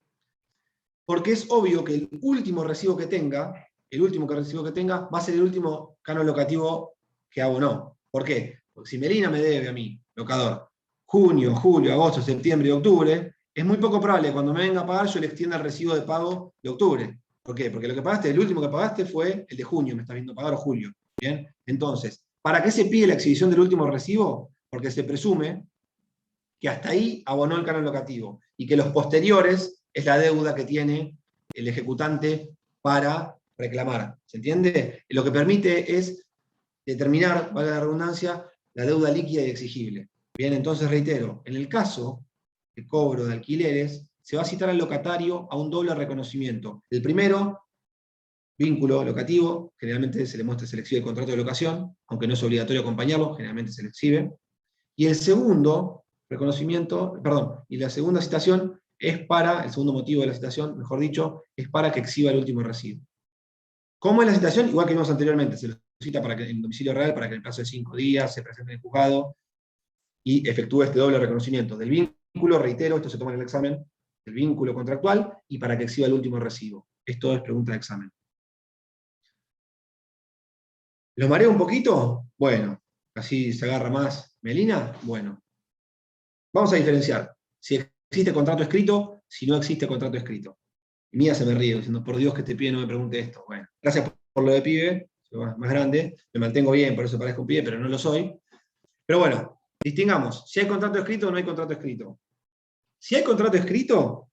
Porque es obvio que el último recibo que tenga, va a ser el último canon locativo que abonó. ¿Por qué? Porque si Melina me debe a mí, locador, junio, julio, agosto, septiembre y octubre, es muy poco probable que cuando me venga a pagar yo le extienda el recibo de pago de octubre. ¿Por qué? Porque lo que pagaste, el último que pagaste fue el de junio, me está viendo pagar, o julio. ¿Bien? Entonces, ¿para qué se pide la exhibición del último recibo? Porque se presume que hasta ahí abonó el canon locativo y que los posteriores es la deuda que tiene el ejecutante para reclamar. ¿Se entiende? Lo que permite es determinar, valga la redundancia, la deuda líquida y exigible. Bien, entonces reitero, en el caso de cobro de alquileres, se va a citar al locatario a un doble reconocimiento. El primero, vínculo locativo, generalmente se le exhibe el contrato de locación, aunque no es obligatorio acompañarlo, generalmente se le exhibe. Y el segundo reconocimiento, y la segunda citación es para, el segundo motivo de la citación, mejor dicho, es para que exhiba el último recibo. ¿Cómo es la citación? Igual que vimos anteriormente, se lo cita para que, en domicilio real para que en el plazo de 5 días se presente en el juzgado y efectúe este doble reconocimiento del vínculo, reitero, esto se toma en el examen, el vínculo contractual, y para que exhiba el último recibo. Esto es pregunta de examen. ¿Lo mareo un poquito? Bueno, así se agarra más Melina. Bueno, vamos a diferenciar si existe contrato escrito, si no existe contrato escrito. Y Mía se me ríe diciendo, por Dios que este pibe no me pregunte esto. Bueno, gracias por lo de pibe, soy más grande, me mantengo bien, por eso parezco un pibe, pero no lo soy. Pero bueno, distingamos, si hay contrato escrito o no hay contrato escrito. Si hay contrato escrito,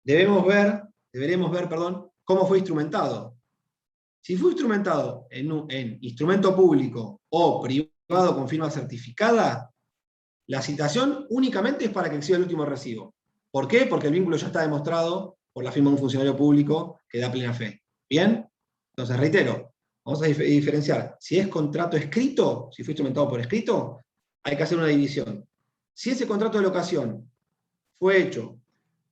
deberemos ver, cómo fue instrumentado. Si fue instrumentado en instrumento público o privado con firma certificada, la citación únicamente es para que exhiba el último recibo. ¿Por qué? Porque el vínculo ya está demostrado por la firma de un funcionario público que da plena fe. ¿Bien? Entonces, reitero, vamos a diferenciar. Si es contrato escrito, si fue instrumentado por escrito, hay que hacer una división. Si ese contrato de locación fue hecho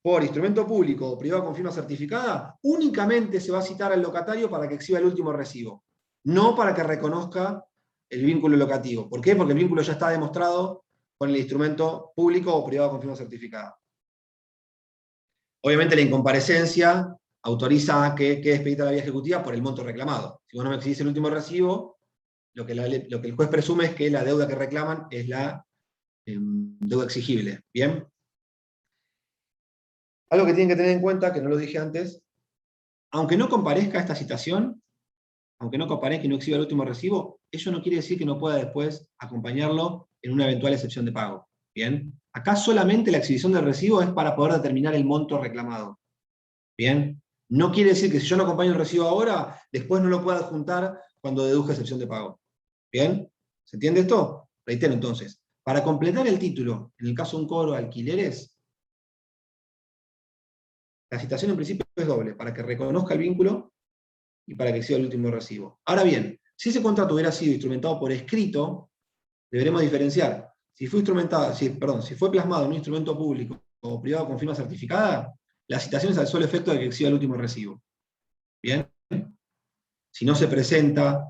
por instrumento público o privado con firma certificada, únicamente se va a citar al locatario para que exhiba el último recibo, no para que reconozca el vínculo locativo. ¿Por qué? Porque el vínculo ya está demostrado con el instrumento público o privado con firma certificada. Obviamente la incomparecencia autoriza que quede expedita la vía ejecutiva por el monto reclamado. Si vos no me exhibís el último recibo, lo que el juez presume es que la deuda que reclaman es la deuda exigible. ¿Bien? Algo que tienen que tener en cuenta, que no lo dije antes, aunque no comparezca esta citación, aunque no comparezca y no exhiba el último recibo, eso no quiere decir que no pueda después acompañarlo en una eventual excepción de pago. ¿Bien? Acá solamente la exhibición del recibo es para poder determinar el monto reclamado. ¿Bien? No quiere decir que si yo no acompaño el recibo ahora, después no lo pueda adjuntar cuando deduzca excepción de pago. ¿Bien? ¿Se entiende esto? Reitero entonces, para completar el título, en el caso de un cobro de alquileres, la citación en principio es doble, para que reconozca el vínculo y para que exhiba el último recibo. Ahora bien, si ese contrato hubiera sido instrumentado por escrito, deberemos diferenciar. Si fue plasmado en un instrumento público o privado con firma certificada, la citación es al solo efecto de que exhiba el último recibo. ¿Bien? Si no se presenta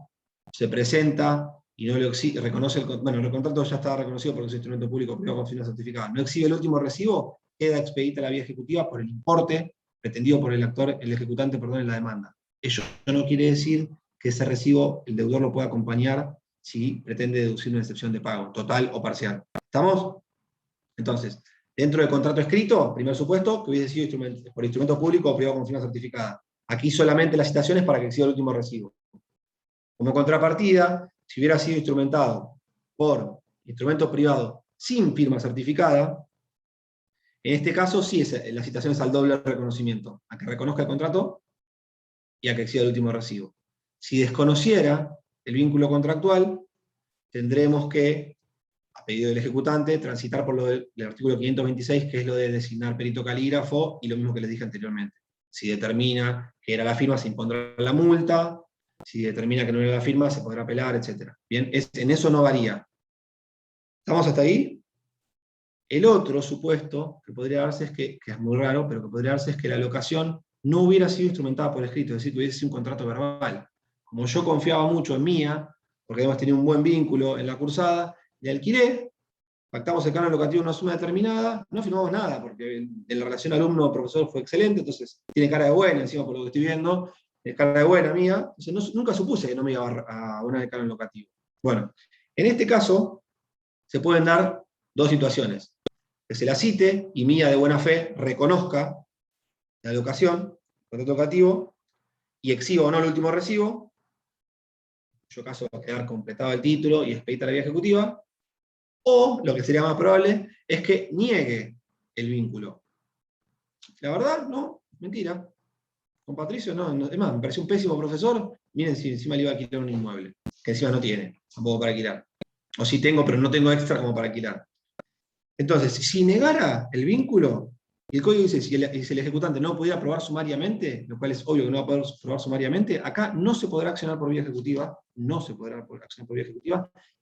y no lo reconoce el contrato ya está reconocido por el instrumento público o privado con firma certificada, no exhibe el último recibo, queda expedita la vía ejecutiva por el importe pretendido por el ejecutante en la demanda. Eso no quiere decir que ese recibo el deudor lo pueda acompañar si pretende deducir una excepción de pago, total o parcial. ¿Estamos? Entonces, dentro del contrato escrito, primer supuesto, que hubiese sido por instrumento público o privado con firma certificada. Aquí solamente las citaciones para que exhiba el último recibo. Como contrapartida, si hubiera sido instrumentado por instrumento privado sin firma certificada, en este caso sí la citación es al doble reconocimiento, a que reconozca el contrato y a que exhiba el último recibo. Si desconociera el vínculo contractual, tendremos que, a pedido del ejecutante, transitar por lo del artículo 526, que es lo de designar perito calígrafo, y lo mismo que les dije anteriormente. Si determina que era la firma, se impondrá la multa; si determina que no era la firma, se podrá apelar, etc. Bien, en eso no varía. ¿Estamos hasta ahí? El otro supuesto que podría darse es que es muy raro, pero que podría darse es que la locación no hubiera sido instrumentada por escrito, es decir, que hubiese sido un contrato verbal. Como yo confiaba mucho en Mía, porque habíamos tenido un buen vínculo en la cursada, le alquilé, pactamos el canon locativo en una suma determinada, no firmamos nada, porque en la relación alumno-profesor fue excelente, entonces tiene cara de buena, encima por lo que estoy viendo, es cara de buena Mía, entonces nunca supuse que no me iba a abonar el canon locativo. Bueno, en este caso se pueden dar dos situaciones: que se la cite y Mía de buena fe reconozca la locación, el contrato locativo, y exhiba o no el último recibo. En cuyo caso va a quedar completado el título y expedita la vía ejecutiva. O, lo que sería más probable, es que niegue el vínculo. La verdad, no, mentira. Con Patricio, no, es más, me pareció un pésimo profesor. Miren si encima le iba a alquilar un inmueble, que encima no tiene, tampoco para alquilar. O sí tengo, pero no tengo extra como para alquilar. Entonces, si negara el vínculo, y el código dice, si el ejecutante no pudiera probar sumariamente, lo cual es obvio que no va a poder probar sumariamente, acá no se podrá accionar por vía ejecutiva,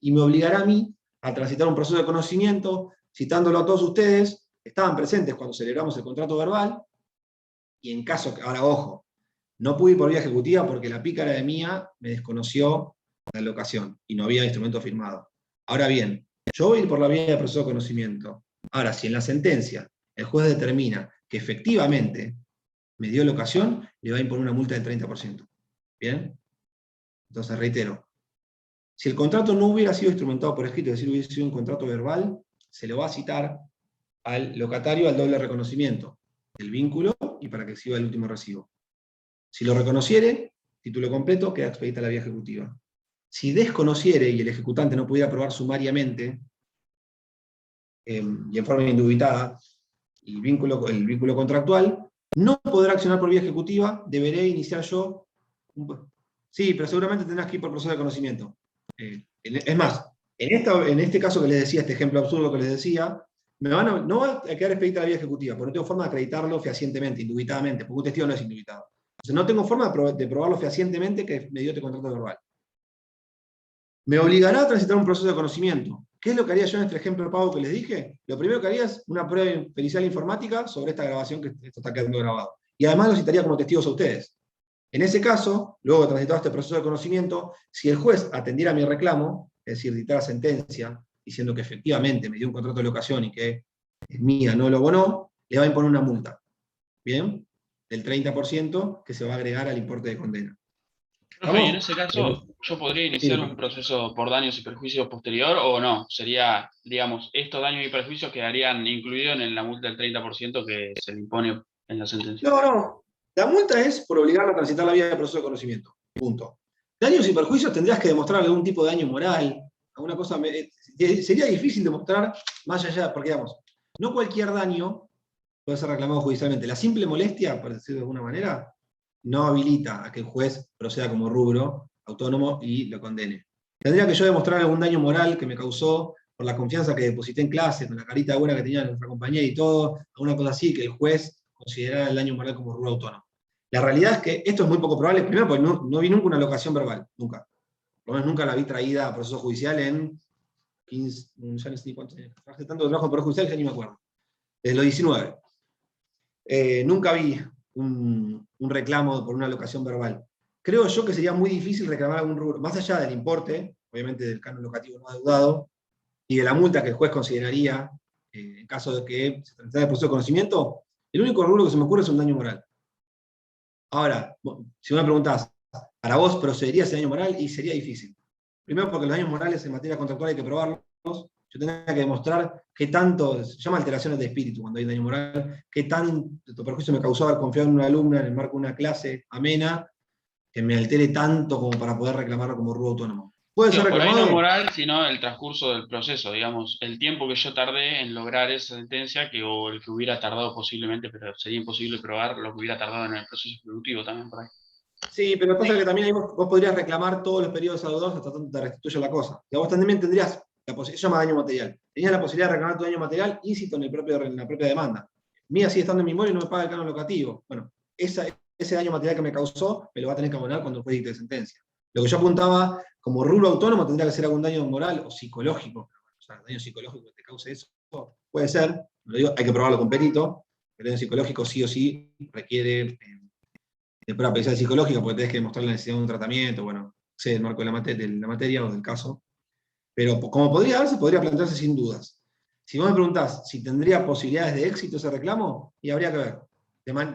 y me obligará a mí a transitar un proceso de conocimiento, citándolo a todos ustedes, que estaban presentes cuando celebramos el contrato verbal, y en caso que, ahora ojo, no pude ir por vía ejecutiva porque la pícara de Mía me desconoció la locación, y no había instrumento firmado. Ahora bien, yo voy a ir por la vía de proceso de conocimiento. Ahora, si en la sentencia el juez determina que efectivamente me dio locación, le va a imponer una multa del 30%. ¿Bien? Entonces, reitero, si el contrato no hubiera sido instrumentado por escrito, es decir, hubiera sido un contrato verbal, se lo va a citar al locatario al doble reconocimiento del vínculo y para que exhiba el último recibo. Si lo reconociere, título completo, queda expedita la vía ejecutiva. Si desconociere y el ejecutante no pudiera probar sumariamente y en forma indubitada el vínculo contractual, no podrá accionar por vía ejecutiva, deberé iniciar yo. Sí, pero seguramente tendrás que ir por proceso de conocimiento. Es más, en este caso que les decía, este ejemplo absurdo que les decía, no va a quedar expedita la vía ejecutiva, porque no tengo forma de acreditarlo fehacientemente, indubitadamente, porque un testigo no es indubitado. Entonces no tengo forma de probarlo fehacientemente que me dio este contrato verbal. Me obligará a transitar un proceso de conocimiento. ¿Qué es lo que haría yo en este ejemplo de pago que les dije? Lo primero que haría es una prueba pericial informática sobre esta grabación, que esto está quedando grabado. Y además lo citaría como testigos a ustedes. En ese caso, luego de transitado este proceso de conocimiento, si el juez atendiera mi reclamo, es decir, dictara sentencia, diciendo que efectivamente me dio un contrato de locación y que Mía no lo abonó, le va a imponer una multa. ¿Bien? Del 30% que se va a agregar al importe de condena. Profe, y en ese caso, ¿yo podría iniciar un proceso por daños y perjuicios posterior o no? Sería, digamos, estos daños y perjuicios quedarían incluidos en la multa del 30% que se le impone en la sentencia. No. La multa es por obligarlo a transitar la vía de proceso de conocimiento. Punto. Daños y perjuicios tendrías que demostrar algún tipo de daño moral, alguna cosa. Sería difícil demostrar más allá, porque digamos, no cualquier daño puede ser reclamado judicialmente. La simple molestia, por decirlo de alguna manera, no habilita a que el juez proceda como rubro autónomo y lo condene. Tendría que yo demostrar algún daño moral que me causó por la confianza que deposité en clase, con la carita buena que tenía nuestra compañera y todo, alguna cosa así, que el juez considerara el daño moral como rubro autónomo. La realidad es que esto es muy poco probable, primero porque no vi nunca una locación verbal, nunca. Por lo menos nunca la vi traída a proceso judicial en 15, ya no sé ni cuántos años. Hace tanto de trabajo en proceso judicial que ya ni me acuerdo. Desde los 19. Nunca vi un reclamo por una locación verbal. Creo yo que sería muy difícil reclamar algún rubro, más allá del importe, obviamente del canon locativo no adeudado, y de la multa que el juez consideraría en caso de que se tratara de proceso de conocimiento. El único rubro que se me ocurre es un daño moral. Ahora, si me preguntás, ¿para vos procedería ese daño moral? Y sería difícil. Primero porque los daños morales en materia contractual hay que probarlos. Yo tenía que demostrar qué tanto, se llama alteraciones de espíritu cuando hay daño moral, qué tanto perjuicio me causó haber confiado en una alumna en el marco de una clase amena, que me altere tanto como para poder reclamarlo como robo autónomo. ¿Puede ser Por ahí no reclamado? moral, sino el transcurso del proceso, digamos, el tiempo que yo tardé en lograr esa sentencia, o el que hubiera tardado posiblemente, pero sería imposible probar lo que hubiera tardado en el proceso ejecutivo también por ahí. Sí, pero lo que pasa es que también ahí vos podrías reclamar todos los periodos adeudados hasta tanto te restituya la cosa. Y vos también tendrías la posibilidad, se llama daño material. Tenías la posibilidad de reclamar tu daño material íncito en la propia demanda. Mía sigue estando en mi inmueble y no me paga el canon locativo. Bueno, ese daño material que me causó me lo va a tener que abonar cuando el juez dicte sentencia. Lo que yo apuntaba como rubro autónomo tendría que ser algún daño moral o psicológico. O sea, daño psicológico que te cause eso puede ser, lo digo, hay que probarlo con perito. El daño psicológico sí o sí requiere de prueba pericial psicológica, porque tenés que demostrar la necesidad de un tratamiento, bueno, sé el marco de la materia o del caso. Pero como podría darse, podría plantearse sin dudas. Si vos me preguntás si tendría posibilidades de éxito ese reclamo, y habría que ver.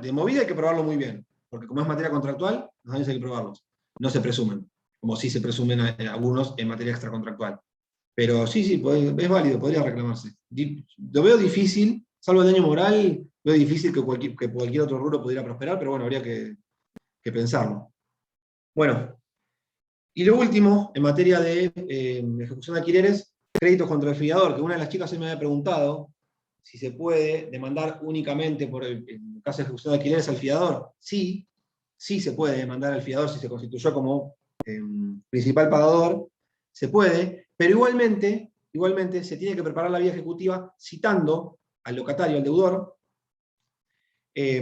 De movida hay que probarlo muy bien, porque como es materia contractual, los daños hay que probarlos. No se presumen, como sí se presumen algunos en materia extracontractual. Pero sí, es válido, podría reclamarse. Lo veo difícil, salvo el daño moral, veo difícil que cualquier otro rubro pudiera prosperar, pero bueno, habría que pensarlo. Bueno, y lo último, en materia de ejecución de alquileres, créditos contra el fiador, que una de las chicas se me había preguntado si se puede demandar únicamente por el caso de ejecución de alquileres al fiador. Sí se puede demandar al fiador si se constituyó como principal pagador, se puede, pero igualmente se tiene que preparar la vía ejecutiva citando al locatario, al deudor,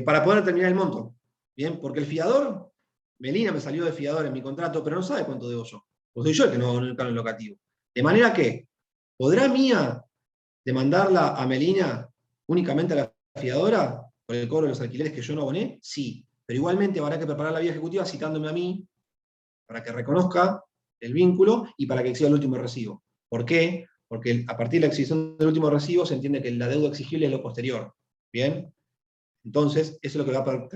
para poder determinar el monto. Bien, porque el fiador, Melina me salió de fiador en mi contrato, pero no sabe cuánto debo yo. Pues soy yo el que no abono el canon locativo. De manera que, ¿podrá Mía demandarla a Melina únicamente a la fiadora por el cobro de los alquileres que yo no aboné? Sí, pero igualmente habrá que preparar la vía ejecutiva citándome a mí para que reconozca el vínculo y para que exija el último recibo. ¿Por qué? Porque a partir de la exigición del último recibo se entiende que la deuda exigible es lo posterior. ¿Bien? Entonces, eso es lo que va a poder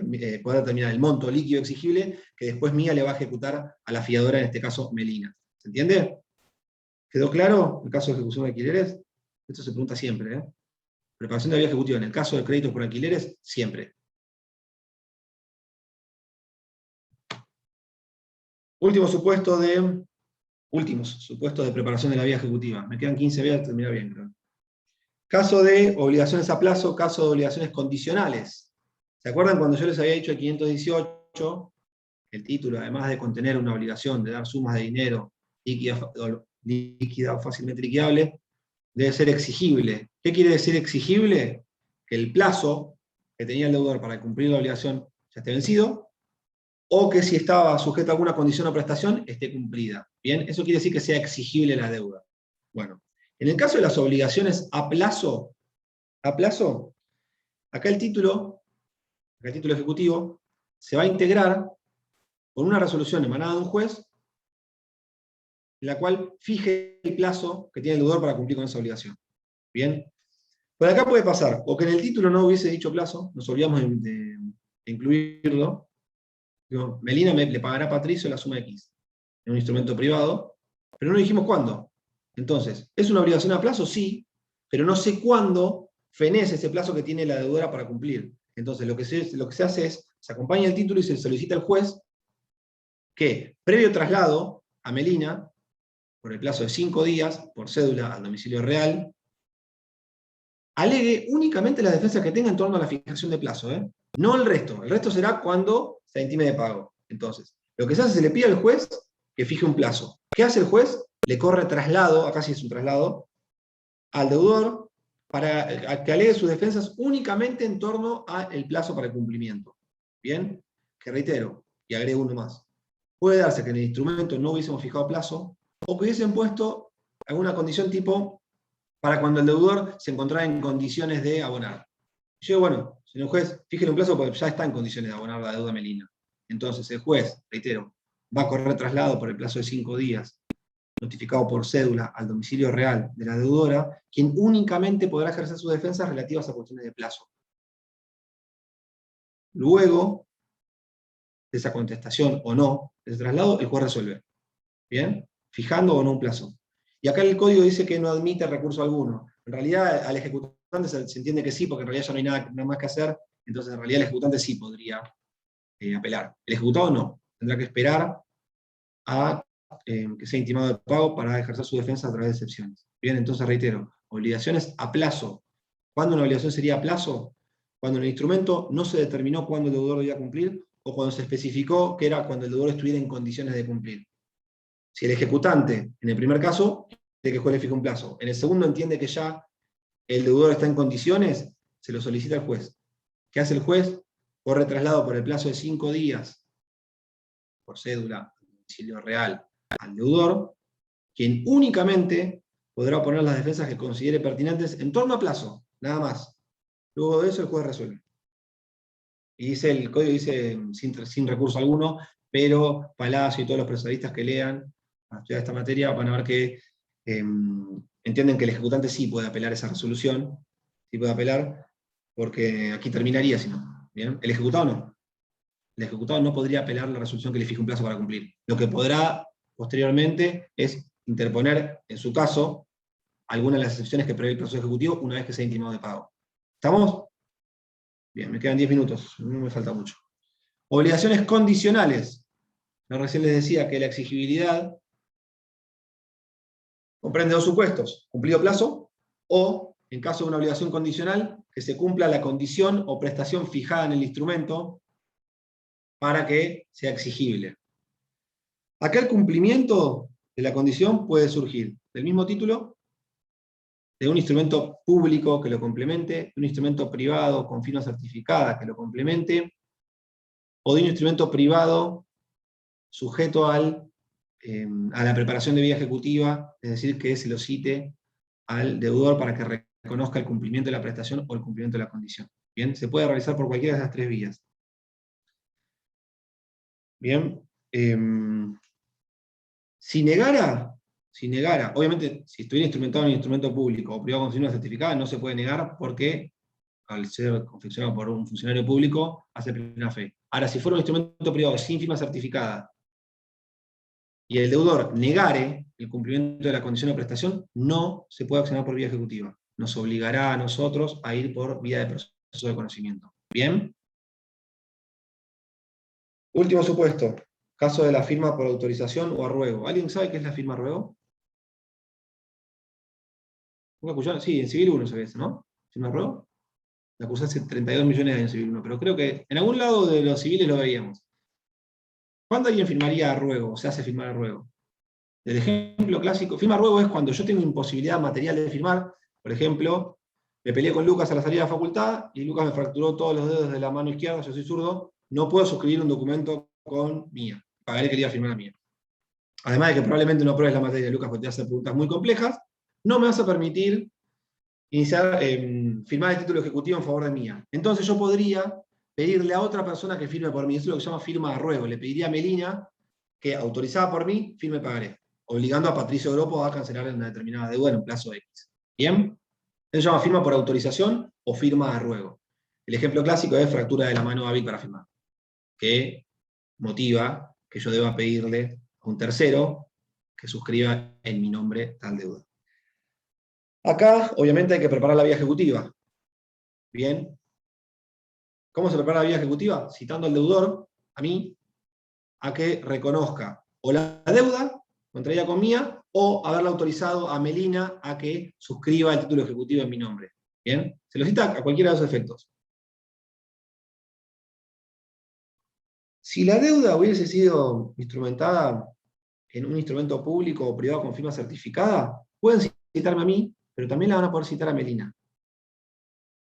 determinar el monto líquido exigible que después Mía le va a ejecutar a la fiadora, en este caso Melina. ¿Se entiende? ¿Quedó claro el caso de ejecución de alquileres? Esto se pregunta siempre. Preparación de la vía ejecutiva en el caso de créditos por alquileres, siempre. Últimos supuestos de preparación de la vía ejecutiva. Me quedan 15 vías, terminar bien, creo. Caso de obligaciones a plazo, caso de obligaciones condicionales. ¿Se acuerdan cuando yo les había dicho el 518? El título, además de contener una obligación de dar sumas de dinero líquida o fácilmente liquidable, debe ser exigible. ¿Qué quiere decir exigible? Que el plazo que tenía el deudor para cumplir la obligación ya esté vencido, o que si estaba sujeto a alguna condición o prestación, esté cumplida. Bien, eso quiere decir que sea exigible la deuda. Bueno, en el caso de las obligaciones a plazo, acá el título ejecutivo se va a integrar con una resolución emanada de un juez, en la cual fije el plazo que tiene el deudor para cumplir con esa obligación. Bien, por acá puede pasar, o que en el título no hubiese dicho plazo, nos olvidamos de incluirlo. Digo, Melina le pagará a Patricio la suma X, en un instrumento privado, pero no dijimos cuándo. Entonces, ¿es una obligación a plazo? Sí, pero no sé cuándo fenece ese plazo que tiene la deudora para cumplir. Entonces, lo que se hace es, se acompaña el título y se solicita al juez que, previo traslado a Melina, por el plazo de 5 días, por cédula al domicilio real, alegue únicamente las defensas que tenga en torno a la fijación de plazo, no el resto. El resto será cuando se intime de pago. Entonces, lo que se hace, se le pide al juez que fije un plazo. ¿Qué hace el juez? Le corre traslado, acá sí es un traslado, al deudor para que alegue sus defensas únicamente en torno al plazo para el cumplimiento. ¿Bien? Que reitero, y agrego uno más. Puede darse que en el instrumento no hubiésemos fijado plazo, o que hubiesen puesto alguna condición tipo para cuando el deudor se encontrara en condiciones de abonar. Yo digo, bueno, señor juez, fíjele un plazo porque ya está en condiciones de abonar la deuda Melina. Entonces el juez, reitero, va a correr traslado por el plazo de 5 días, notificado por cédula al domicilio real de la deudora, quien únicamente podrá ejercer sus defensas relativas a cuestiones de plazo. Luego de esa contestación o no, de ese traslado, el juez resuelve. ¿Bien? fijando o no un plazo. Y acá el código dice que no admite recurso alguno. En realidad al ejecutante se entiende que sí, porque en realidad ya no hay nada más que hacer, entonces en realidad el ejecutante sí podría apelar. El ejecutado no, tendrá que esperar a que sea intimado de pago para ejercer su defensa a través de excepciones. Bien, entonces reitero, obligaciones a plazo. ¿Cuándo una obligación sería a plazo? Cuando en el instrumento no se determinó cuándo el deudor debía cumplir, o cuando se especificó que era cuando el deudor estuviera en condiciones de cumplir. Si el ejecutante, en el primer caso, de que el juez le fija un plazo, en el segundo entiende que ya el deudor está en condiciones, se lo solicita al juez. ¿Qué hace el juez? Corre traslado por el plazo de 5 días, por cédula, domicilio real, al deudor, quien únicamente podrá oponer las defensas que considere pertinentes en torno a plazo, nada más. Luego de eso el juez resuelve. Y dice, el código dice sin recurso alguno, pero Palacio y todos los procesalistas que lean para estudiar esta materia van a ver que entienden que el ejecutante sí puede apelar esa resolución, sí puede apelar, porque aquí terminaría si no. ¿Bien? El ejecutado no. El ejecutado no podría apelar la resolución que le fije un plazo para cumplir. Lo que podrá posteriormente es interponer, en su caso, alguna de las excepciones que prevé el proceso ejecutivo una vez que sea intimado de pago. ¿Estamos? Bien, me quedan 10 minutos, no me falta mucho. Obligaciones condicionales. Yo recién les decía que la exigibilidad comprende dos supuestos: cumplido plazo, o, en caso de una obligación condicional, que se cumpla la condición o prestación fijada en el instrumento para que sea exigible. Acá el cumplimiento de la condición puede surgir del mismo título, de un instrumento público que lo complemente, de un instrumento privado con firma certificada que lo complemente, o de un instrumento privado sujeto a la preparación de vía ejecutiva, es decir, que se lo cite al deudor para que reconozca el cumplimiento de la prestación o el cumplimiento de la condición. Bien, se puede realizar por cualquiera de esas tres vías. Bien, si negara, obviamente si estuviera instrumentado en un instrumento público o privado con firma certificada, no se puede negar porque al ser confeccionado por un funcionario público hace plena fe. Ahora, si fuera un instrumento privado sin firma certificada y el deudor negare el cumplimiento de la condición de prestación, no se puede accionar por vía ejecutiva. Nos obligará a nosotros a ir por vía de proceso de conocimiento. ¿Bien? Último supuesto, caso de la firma por autorización o a ruego. ¿Alguien sabe qué es la firma a ruego? ¿Nunca escucharon? Sí, en Civil 1 se ve eso, ¿no? ¿Firma a ruego? La cursé hace 32 millones de años en Civil 1, pero creo que en algún lado de los civiles lo veíamos. ¿Cuándo alguien firmaría a ruego, o se hace firmar a ruego? El ejemplo clásico, firma a ruego es cuando yo tengo imposibilidad material de firmar. Por ejemplo, me peleé con Lucas a la salida de la facultad, y Lucas me fracturó todos los dedos de la mano izquierda, yo soy zurdo, no puedo suscribir un documento con mía. Pagaré que le iba a firmar a mía. Además de que probablemente no apruebes la materia de Lucas porque te hace preguntas muy complejas, no me vas a permitir firmar el título ejecutivo en favor de mía. Entonces yo podría pedirle a otra persona que firme por mí. Eso es lo que se llama firma a ruego. Le pediría a Melina que, autorizada por mí, firme pagaré, obligando a Patricio Oropo a cancelar una determinada deuda en un plazo X. ¿Bien? Eso se llama firma por autorización o firma a ruego. El ejemplo clásico es fractura de la mano hábil para firmar, que motiva que yo deba pedirle a un tercero que suscriba en mi nombre tal deuda. Acá, obviamente, hay que preparar la vía ejecutiva. Bien. ¿Cómo se prepara la vía ejecutiva? Citando al deudor, a mí, a que reconozca o la deuda contraída con mía, o haberla autorizado a Melina a que suscriba el título ejecutivo en mi nombre. ¿Bien? Se lo cita a cualquiera de esos efectos. Si la deuda hubiese sido instrumentada en un instrumento público o privado con firma certificada, pueden citarme a mí, pero también la van a poder citar a Melina.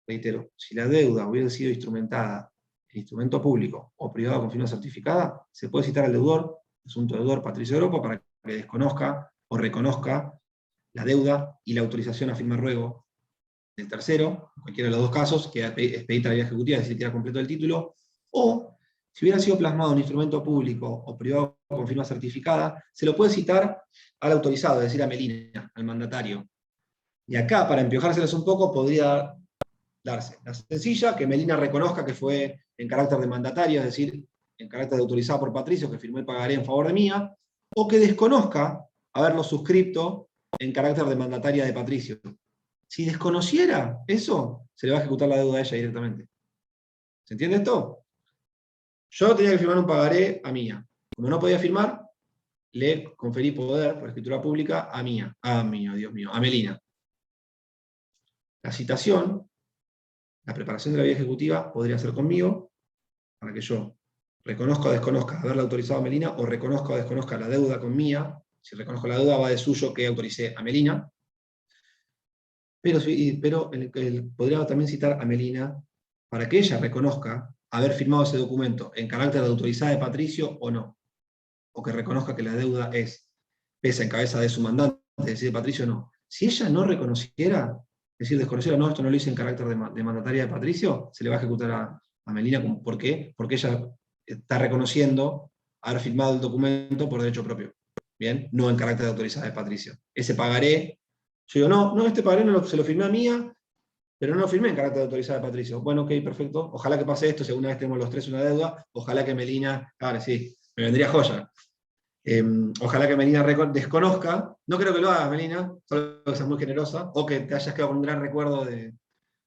Reitero, si la deuda hubiese sido instrumentada en instrumento público o privado con firma certificada, se puede citar al deudor, asunto deudor Patricio Oropo, para que desconozca o reconozca la deuda y la autorización a firma ruego del tercero, en cualquiera de los dos casos, que expedita la vía ejecutiva, es decir, queda completo el título, o si hubiera sido plasmado en instrumento público o privado con firma certificada, se lo puede citar al autorizado, es decir, a Melina, al mandatario. Y acá, para empiojárselas un poco, podría darse la sencilla, que Melina reconozca que fue en carácter de mandatario, es decir, en carácter de autorizado por Patricio, que firmó el pagaré en favor de mía, o que desconozca haberlo suscripto en carácter de mandataria de Patricio. Si desconociera eso, se le va a ejecutar la deuda a ella directamente. ¿Se entiende esto? Yo tenía que firmar un pagaré a Mía. Como no podía firmar, le conferí poder por escritura pública a Mía. Dios mío, a Melina. La citación, la preparación de la vía ejecutiva podría ser conmigo, para que yo reconozca o desconozca haberla autorizado a Melina, o reconozca o desconozca la deuda con Mía. Si reconozco la deuda, va de suyo que autoricé a Melina. Pero podría también citar a Melina para que ella reconozca haber firmado ese documento en carácter de autorizada de Patricio o no. O que reconozca que la deuda pesa en cabeza de su mandante, es decir, de Patricio no. Si ella no reconociera, es decir, desconociera, no, esto no lo hice en carácter de mandataria de Patricio, se le va a ejecutar a Melina. ¿Por qué? Porque ella está reconociendo haber firmado el documento por derecho propio. ¿Bien? No en carácter de autorizada de Patricio. Ese pagaré, yo digo, no, este pagaré se lo firmé a Mía, pero no lo firmé en carácter de autorizada de Patricio. Bueno, ok, perfecto. Ojalá que pase esto, si alguna vez tenemos los tres una deuda, ojalá que Melina, claro, sí, me vendría joya. Ojalá que Melina desconozca, no creo que lo haga Melina, solo que seas muy generosa, o que te hayas quedado con un gran recuerdo de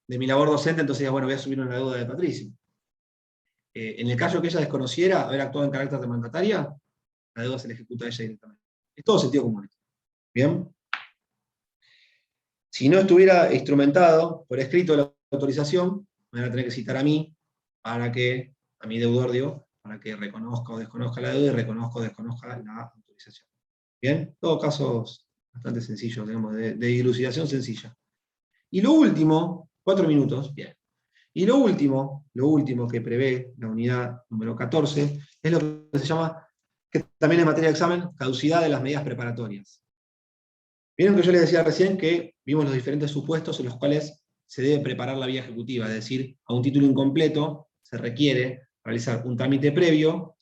mi labor docente, entonces digas, bueno, voy a subir una deuda de Patricio. En el caso que ella desconociera haber actuado en carácter de mandataria, la deuda se le ejecuta a ella directamente. Es todo sentido común. ¿Bien? Si no estuviera instrumentado por escrito la autorización, me van a tener que citar a mí, a mi deudor, digo, para que reconozca o desconozca la deuda y reconozca o desconozca la autorización. ¿Bien? Todos casos bastante sencillos, digamos, de dilucidación sencilla. Y lo último, 4 minutos, bien. Y lo último que prevé la unidad número 14, es lo que se llama, que también es materia de examen, caducidad de las medidas preparatorias. Vieron que yo les decía recién que vimos los diferentes supuestos en los cuales se debe preparar la vía ejecutiva, es decir, a un título incompleto se requiere realizar un trámite previo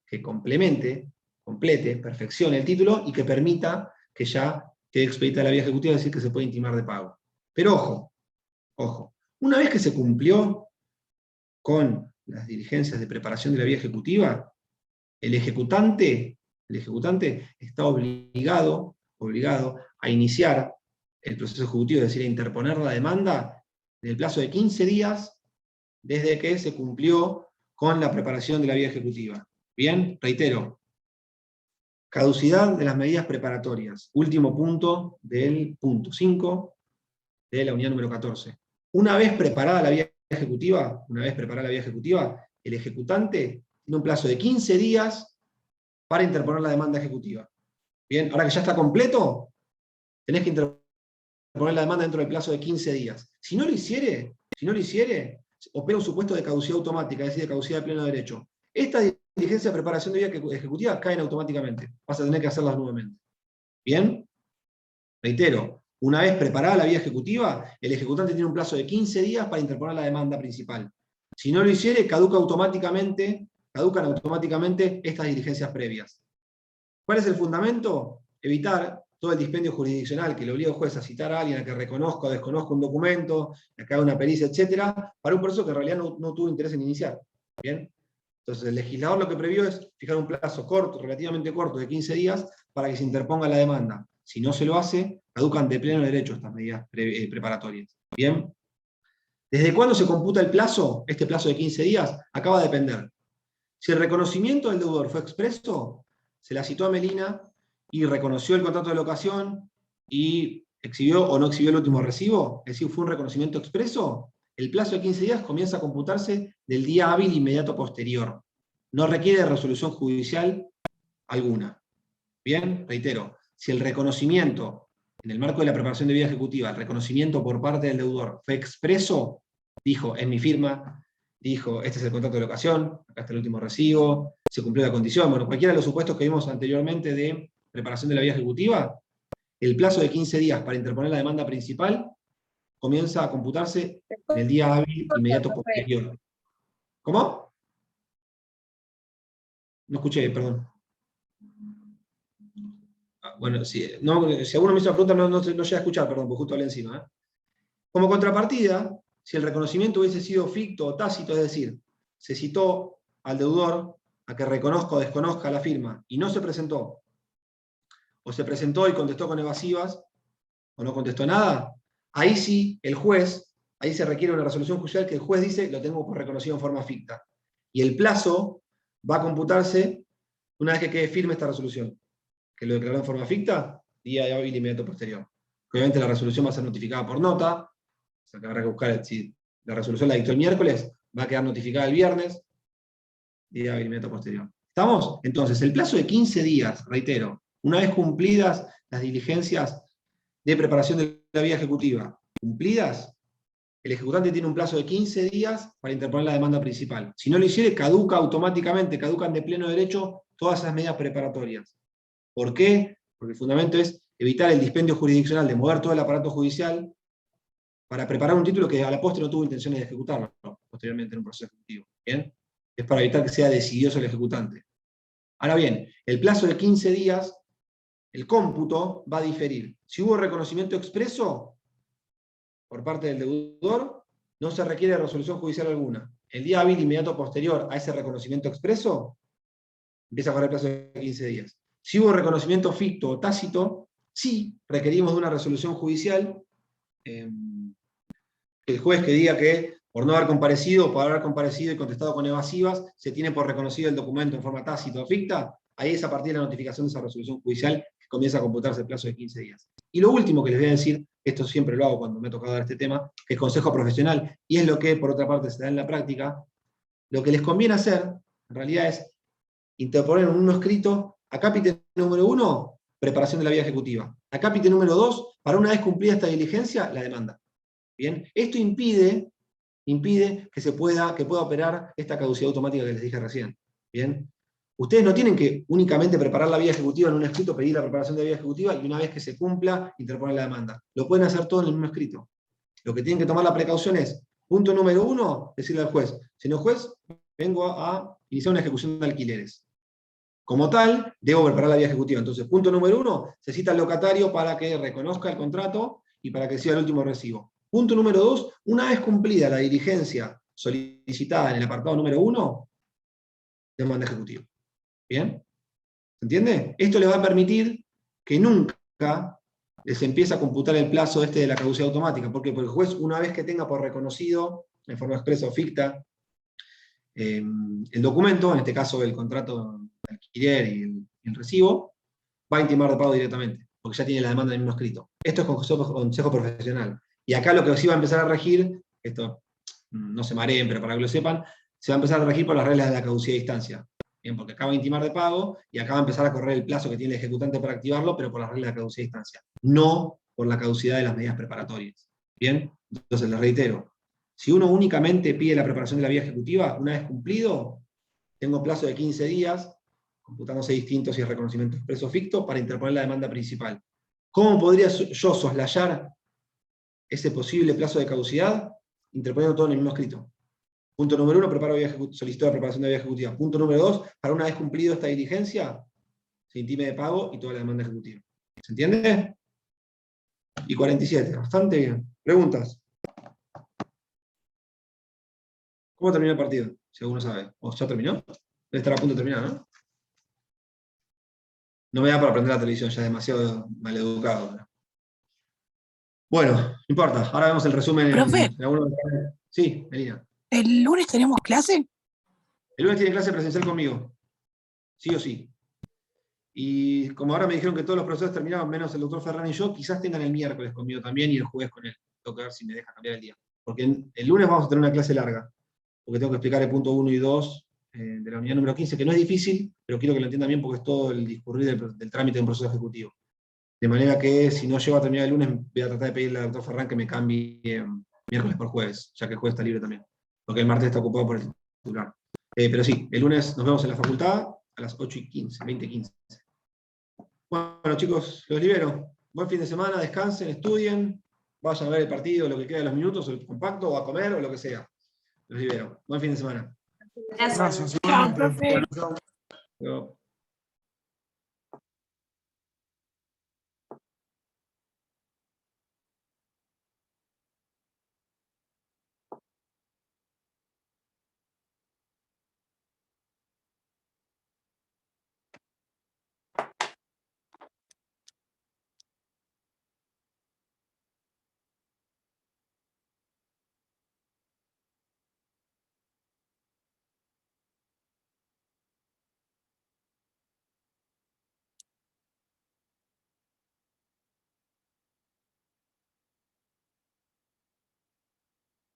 que complete, perfeccione el título y que permita que ya quede expedita la vía ejecutiva, es decir, que se puede intimar de pago. Pero ojo, una vez que se cumplió con las diligencias de preparación de la vía ejecutiva, el ejecutante está obligado a iniciar el proceso ejecutivo, es decir, a interponer la demanda en el plazo de 15 días desde que se cumplió con la preparación de la vía ejecutiva. Bien, reitero, caducidad de las medidas preparatorias, último punto del punto 5 de la unidad número 14. Una vez preparada la vía ejecutiva, el ejecutante tiene un plazo de 15 días para interponer la demanda ejecutiva. Bien, ahora que ya está completo, tenés que interponer la demanda dentro del plazo de 15 días. Si no lo hiciere, opera un supuesto de caducidad automática, es decir, de caducidad de pleno derecho. Estas diligencias de preparación de vía ejecutiva caen automáticamente. Vas a tener que hacerlas nuevamente. ¿Bien? Reitero, una vez preparada la vía ejecutiva, el ejecutante tiene un plazo de 15 días para interponer la demanda principal. Si no lo hiciere, caducan automáticamente estas diligencias previas. ¿Cuál es el fundamento? Evitar todo el dispendio jurisdiccional que le obliga al juez a citar a alguien a que reconozca o desconozca un documento, a que haga una pericia, etcétera, para un proceso que en realidad no tuvo interés en iniciar. ¿Bien? Entonces el legislador lo que previó es fijar un plazo corto, relativamente corto, de 15 días, para que se interponga la demanda. Si no se lo hace, caducan de pleno derecho estas medidas preparatorias. ¿Bien? ¿Desde cuándo se computa el plazo? Este plazo de 15 días acaba de depender. Si el reconocimiento del deudor fue expreso, se la citó a Melina y reconoció el contrato de locación y exhibió o no exhibió el último recibo, es decir, fue un reconocimiento expreso, el plazo de 15 días comienza a computarse del día hábil inmediato posterior. No requiere resolución judicial alguna. Bien, reitero, si el reconocimiento, en el marco de la preparación de vía ejecutiva, el reconocimiento por parte del deudor fue expreso, dijo, en mi firma, dijo, este es el contrato de locación, acá está el último recibo, se cumplió la condición, bueno, cualquiera de los supuestos que vimos anteriormente de preparación de la vía ejecutiva, el plazo de 15 días para interponer la demanda principal comienza a computarse en el día hábil inmediato posterior. ¿Cómo? No escuché, perdón. Bueno, si alguno me hizo la pregunta no llega a escuchar, perdón, porque justo hablé encima. Como contrapartida, si el reconocimiento hubiese sido ficto o tácito, es decir, se citó al deudor a que reconozca o desconozca la firma y no se presentó, o se presentó y contestó con evasivas, o no contestó nada, ahí sí el juez, ahí se requiere una resolución judicial que el juez dice, lo tengo por reconocido en forma ficta. Y el plazo va a computarse una vez que quede firme esta resolución, que lo declaró en forma ficta, día de hábil inmediato posterior. Obviamente la resolución va a ser notificada por nota, o sea que habrá que buscar, si la resolución la dictó el miércoles, va a quedar notificada el viernes, día hábil inmediato posterior. ¿Estamos? Entonces, el plazo de 15 días, reitero, una vez cumplidas las diligencias de preparación de la vía ejecutiva, cumplidas, el ejecutante tiene un plazo de 15 días para interponer la demanda principal. Si no lo hiciere, caduca automáticamente, caducan de pleno derecho todas esas medidas preparatorias. ¿Por qué? Porque el fundamento es evitar el dispendio jurisdiccional de mover todo el aparato judicial para preparar un título que a la postre no tuvo intenciones de ejecutarlo, ¿no? Posteriormente en un proceso ejecutivo. ¿Bien? Es para evitar que sea decidioso el ejecutante. Ahora bien, el plazo de 15 días, el cómputo va a diferir. Si hubo reconocimiento expreso por parte del deudor, no se requiere resolución judicial alguna. El día hábil inmediato posterior a ese reconocimiento expreso, empieza a correr el plazo de 15 días. Si hubo reconocimiento ficto o tácito, sí requerimos de una resolución judicial, el juez que diga que por no haber comparecido o por haber comparecido y contestado con evasivas, se tiene por reconocido el documento en forma tácita o ficta, ahí es a partir de la notificación de esa resolución judicial que comienza a computarse el plazo de 15 días. Y lo último que les voy a decir, esto siempre lo hago cuando me ha tocado dar este tema, que es consejo profesional, y es lo que por otra parte se da en la práctica, lo que les conviene hacer, en realidad es interponer en uno escrito, acápite número 1, preparación de la vía ejecutiva. Acápite número 2, para una vez cumplida esta diligencia, la demanda. Bien, esto impide que pueda operar esta caducidad automática que les dije recién. Bien, ustedes no tienen que únicamente preparar la vía ejecutiva en un escrito, pedir la preparación de la vía ejecutiva y una vez que se cumpla, interponer la demanda. Lo pueden hacer todo en el mismo escrito. Lo que tienen que tomar la precaución es, punto número 1, decirle al juez, señor juez, vengo a iniciar una ejecución de alquileres. Como tal, debo preparar la vía ejecutiva. Entonces, punto número 1, se cita al locatario para que reconozca el contrato y para que reciba el último recibo. Punto número 2, una vez cumplida la diligencia solicitada en el apartado número 1, demanda ejecutiva. ¿Bien? ¿Se entiende? Esto le va a permitir que nunca les empiece a computar el plazo de la caducidad automática. ¿Por qué? Porque el juez, una vez que tenga por reconocido, en forma expresa o ficta, el documento, en este caso el contrato de alquiler y el recibo, va a intimar de pago directamente, porque ya tiene la demanda en el mismo escrito. Esto es consejo profesional. Y acá lo que sí va a empezar a regir, esto no se mareen, pero para que lo sepan, se va a empezar a regir por las reglas de la caducidad de instancia. Bien, porque acá va a intimar de pago y acá va a empezar a correr el plazo que tiene el ejecutante para activarlo, pero por las reglas de la caducidad de instancia. No por la caducidad de las medidas preparatorias. Bien, entonces les reitero, si uno únicamente pide la preparación de la vía ejecutiva, una vez cumplido, tengo plazo de 15 días, computándose distintos y reconocimiento expreso ficto, para interponer la demanda principal. ¿Cómo podría yo soslayar ese posible plazo de caducidad? Interponiendo todo en el mismo escrito. Punto número 1, solicito la preparación de la vía ejecutiva. Punto número 2, para una vez cumplido esta diligencia, se intime de pago y toda la demanda ejecutiva. ¿Se entiende? Y 47, bastante bien. ¿Preguntas? ¿Cómo terminó el partido? Si alguno sabe. ¿O ya terminó? Debe estar a punto de terminar, ¿no? No me da para prender la televisión, ya es demasiado maleducado, ¿no? Bueno, no importa. Ahora vemos el resumen. Profe. Sí, Melina. ¿El lunes tenemos clase? El lunes tiene clase presencial conmigo. Sí o sí. Y como ahora me dijeron que todos los profesores terminaban, menos el doctor Ferran y yo, quizás tengan el miércoles conmigo también y el jueves con él. Tengo que ver si me deja cambiar el día. Porque el lunes vamos a tener una clase larga. Porque tengo que explicar el punto 1 y 2 de la unidad número 15, que no es difícil, pero quiero que lo entiendan bien porque es todo el discurrir del trámite de un proceso ejecutivo. De manera que si no llego a terminar el lunes, voy a tratar de pedirle al doctor Ferran que me cambie miércoles por jueves, ya que el jueves está libre también. Porque el martes está ocupado por el titular. Pero sí, el lunes nos vemos en la facultad a las 8:15, 20:15. Bueno, chicos, los libero. Buen fin de semana, descansen, estudien, vayan a ver el partido, lo que queda de los minutos, el compacto, o a comer, o lo que sea. Los libero. Buen fin de semana. Gracias. Chao, profe. Chao.